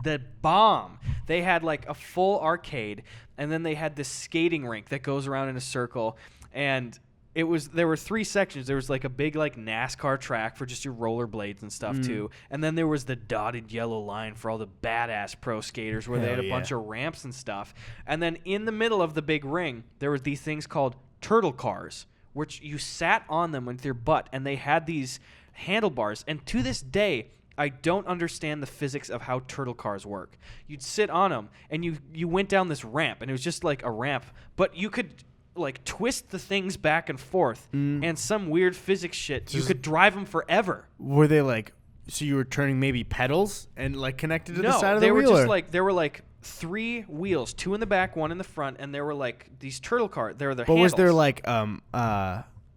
the bomb. They had like a full arcade, and then they had this skating rink that goes around in a circle, and there were 3 sections. There was like a big like NASCAR track for just your rollerblades and stuff too. And then there was the dotted yellow line for all the badass pro skaters where they Hell had a bunch of ramps and stuff. And then in the middle of the big ring, there was these things called turtle cars, which you sat on them with your butt, and they had these handlebars. And to this day, I don't understand the physics of how turtle cars work. You'd sit on them, and you went down this ramp, and it was just like a ramp, but you could like twist the things back and forth, and some weird physics shit. You could drive them forever. Were they like, so you were turning maybe pedals and like connected to the side of the they were wheel? just like there were like 3 wheels, 2 in the back, 1 in the front, and there were like these turtle cars. There were the But handles. was there like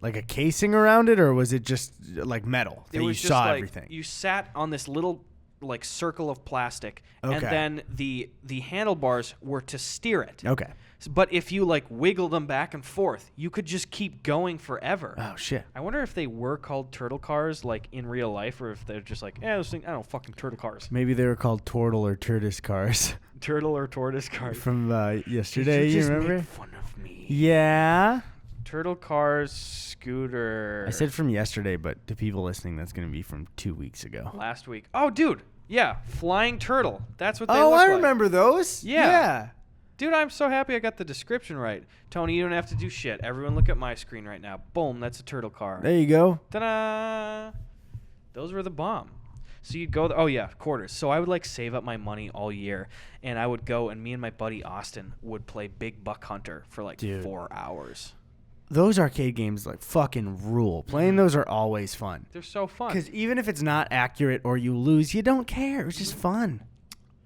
like a casing around it, or was it just like metal that It was you just saw like everything? you sat on this little like circle of plastic, and Okay. then the handlebars were to steer it. Okay. But if you like wiggle them back and forth, you could just keep going forever. Oh shit. I wonder if they were called turtle cars like in real life, or if they're just like, this thing, I don't know, fucking turtle cars. Maybe they were called turtle or tortoise cars Turtle or tortoise cars. from yesterday. Did You just remember? make fun of me. Yeah. Turtle cars, scooter. I said from yesterday, but to people listening, that's going to be from 2 weeks ago. last week. Oh, dude. Yeah, flying turtle. That's what they Oh, look I like. remember those. Yeah. Dude, I'm so happy I got the description right. Tony, you don't have to do shit. Everyone look at my screen right now. Boom, that's a turtle car. There you go. Ta-da! Those were the bomb. So you'd go, quarters. So I would like save up my money all year, and I would go, and me and my buddy Austin would play Big Buck Hunter for like Dude. 4 hours. Those arcade games like fucking rule. Playing those are always fun. They're so fun. Because even if it's not accurate or you lose, you don't care. It's just fun.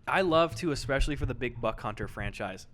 I love to, especially for the Big Buck Hunter franchise,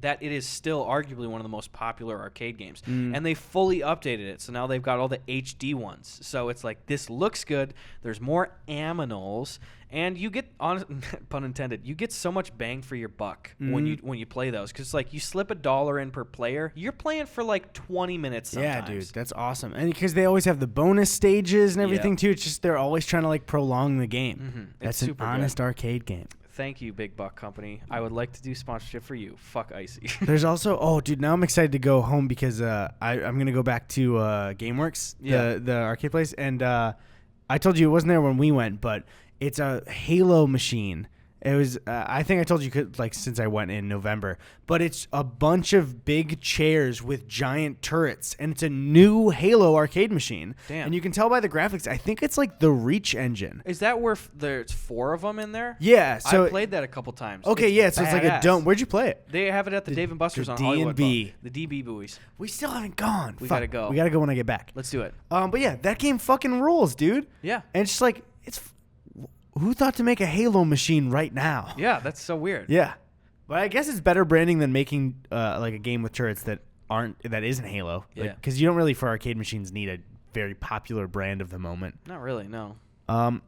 that it is still arguably one of the most popular arcade games. And they fully updated it. So now they've got all the HD ones. So it's like, this looks good. There's more aminals. And you get, pun intended, you get so much bang for your buck when you play those. Because like you slip $1 in per player, you're playing for like 20 minutes sometimes. Yeah, dude, that's awesome. And because they always have the bonus stages and everything Yeah. too. It's just they're always trying to like prolong the game. It's That's an super honest good. arcade game. Thank you, Big Buck Company. I would like to do sponsorship for you. Fuck Icy. There's also dude, now I'm excited to go home because I'm gonna go back to GameWorks, the arcade place, and I told you it wasn't there when we went, but it's a Halo machine. It was I think I told you could like since I went in November, but it's a bunch of big chairs with giant turrets, and it's a new Halo arcade machine. Damn. And you can tell by the graphics. I think it's like the Reach engine. Is that where there's 4 of them in there? Yeah. So I played that a couple times. okay, It's yeah. So it's like a badass. dome. Where'd you play it? They have it at the Dave & Buster's on D&B. Hollywood. Bowl. The DB buoys. We still haven't gone. We Fuck. gotta go. We gotta go when I get back. Let's do it. But yeah, that game fucking rules, dude. Yeah. And it's just like who thought to make a Halo machine right now? Yeah, that's so weird. Yeah. But I guess it's better branding than making like a game with turrets that isn't Halo. Yeah. Because you don't really for arcade machines need a very popular brand of the moment. Not really, no.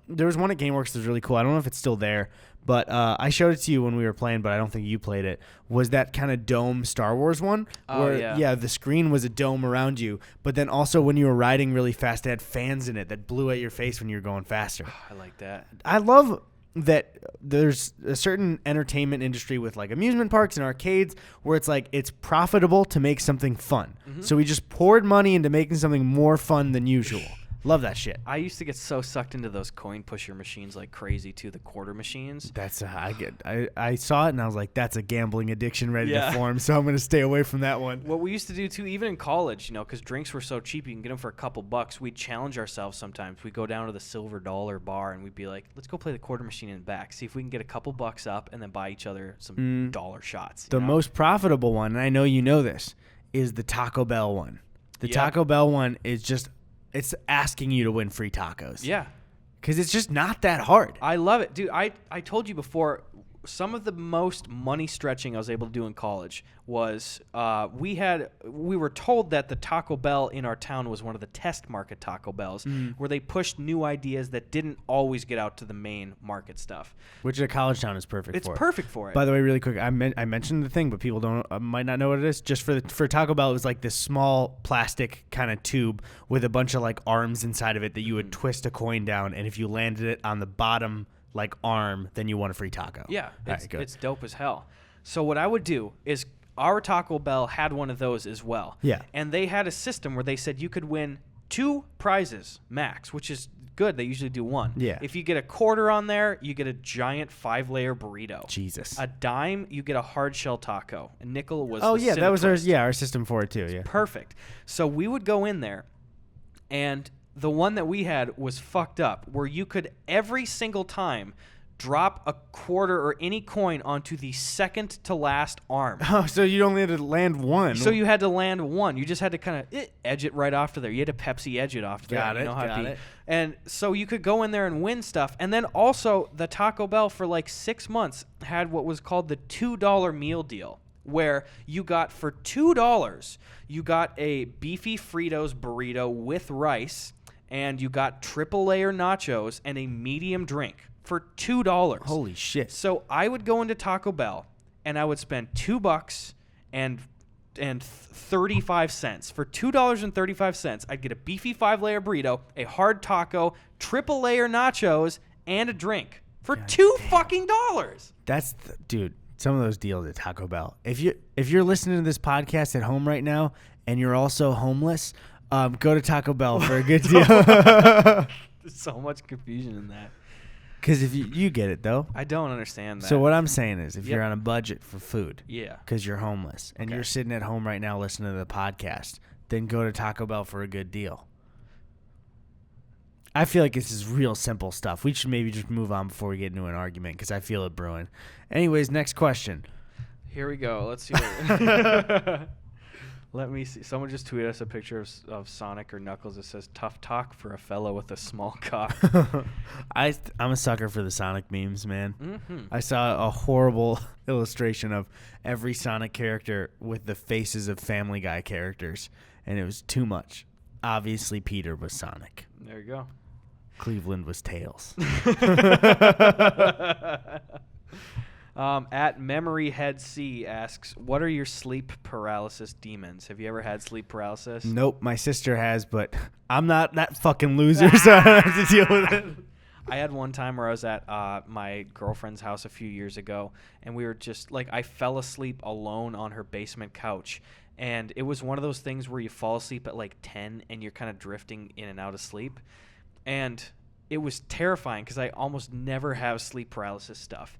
There was one at GameWorks that was really cool. I don't know if it's still there, but I showed it to you when we were playing, but I don't think you played it. Was that kind of dome Star Wars one? Oh, where, yeah. the screen was a dome around you, but then also when you were riding really fast, it had fans in it that blew at your face when you were going faster. I like that. I love that there's a certain entertainment industry with like amusement parks and arcades where it's like it's profitable to make something fun. So we just poured money into making something more fun than usual. Love that shit. I used to get so sucked into those coin pusher machines like crazy too, the quarter machines. That's I saw it and I was like, that's a gambling addiction ready Yeah. to form. So I'm gonna stay away from that one. What we used to do too, even in college, because drinks were so cheap, you can get them for a couple bucks. We'd challenge ourselves sometimes. We'd go down to the Silver Dollar bar and we'd be like, let's go play the quarter machine in the back, see if we can get a couple bucks up, and then buy each other some dollar shots. The most profitable one, and I know you know this, is the Taco Bell one. The Yep. Taco Bell one is just it's asking you to win free tacos. Yeah. Because it's just not that hard. I love it. Dude, I told you before, some of the most money stretching I was able to do in college was we were told that the Taco Bell in our town was one of the test market Taco Bells where they pushed new ideas that didn't always get out to the main market stuff. Which a college town is perfect It's for. perfect for it. By the way, really quick, I mentioned the thing, but people don't might not know what it is. Just for Taco Bell, it was like this small plastic kind of tube with a bunch of like arms inside of it that you would twist a coin down, and if you landed it on the bottom like arm, then you won a free taco. Yeah, All it's, right, good. it's dope as hell. So what I would do is our Taco Bell had one of those as well. Yeah. And they had a system where they said you could win 2 prizes max, which is good. They usually do 1. Yeah. If you get a quarter on there, you get a giant 5-layer burrito. Jesus. A dime, you get a hard shell taco. A nickel was Oh the yeah, that was Cinnacrust. our system for it too. Yeah. Perfect. So we would go in there, and the one that we had was fucked up, where you could every single time drop a quarter or any coin onto the second to last arm. Oh, so you only had to land one. So you had to land one. You just had to kind of edge it right off to there. You had to Pepsi edge it off to there. Got You it, know how got it'd be. it. And so you could go in there and win stuff. And then also the Taco Bell for like 6 months had what was called the $2 meal deal. where you got for $2, you got a beefy Fritos burrito with rice, and you got triple layer nachos and a medium drink for $2. Holy shit. So I would go into Taco Bell and I would spend $2 and 35 cents. For $2.35, I'd get a beefy 5-layer burrito, a hard taco, triple layer nachos, and a drink for fucking $2. Dude, some of those deals at Taco Bell. If you're listening to this podcast at home right now and you're also homeless, go to Taco Bell for a good deal. There's so much confusion in that. Because if you get it though. I don't understand that. So what I'm saying is, if you're on a budget for food, yeah, because you're homeless and you're sitting at home right now listening to the podcast, then go to Taco Bell for a good deal. I feel like this is real simple stuff. We should maybe just move on before we get into an argument because I feel it brewing. Anyways, next question. Here we go. Let's see. What Let me see. Someone just tweeted us a picture of Sonic or Knuckles that says "tough talk for a fellow with a small cock." I'm a sucker for the Sonic memes, man. Mm-hmm. I saw a horrible illustration of every Sonic character with the faces of Family Guy characters, and it was too much. Obviously, Peter was Sonic. There you go. Cleveland was Tails. At Memory Head C asks, "What are your sleep paralysis demons? Have you ever had sleep paralysis?" Nope, my sister has, but I'm not that fucking loser, so I don't have to deal with it. I had one time where I was at my girlfriend's house a few years ago, and we were just like, I fell asleep alone on her basement couch, and it was one of those things where you fall asleep at like 10 and you're kind of drifting in and out of sleep, and it was terrifying because I almost never have sleep paralysis stuff.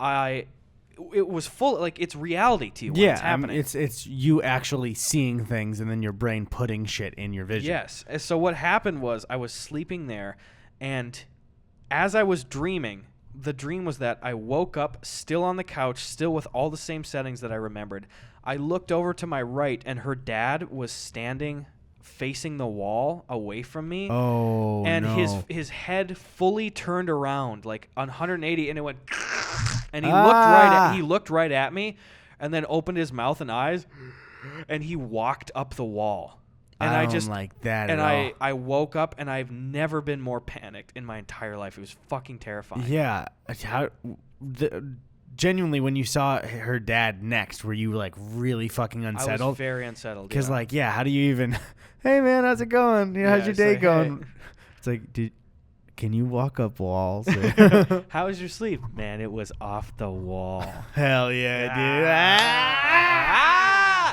It was full, like, it's reality to you when it's happening. It's you actually seeing things and then your brain putting shit in your vision. Yes. And so what happened was I was sleeping there, and as I was dreaming, the dream was that I woke up still on the couch, still with all the same settings that I remembered. I looked over to my right, and her dad was standing facing the wall away from me. Oh, and no. his head fully turned around like 180, and it went and he looked right at me, and then opened his mouth and eyes, and he walked up the wall. And I don't like that and at all. I woke up, and I've never been more panicked in my entire life. It was fucking terrifying. Yeah. Genuinely, when you saw her dad next, were you like really fucking unsettled? I was very unsettled. Because how do you even? Hey man, how's it going? How's your day going? Hey. It's like, can you walk up walls? How was your sleep, man? It was off the wall. Hell yeah,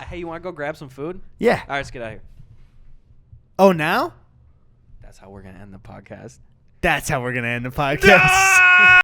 dude! Hey, you want to go grab some food? Yeah. All right, let's get out of here. Oh, now? That's how we're gonna end the podcast. That's how we're gonna end the podcast.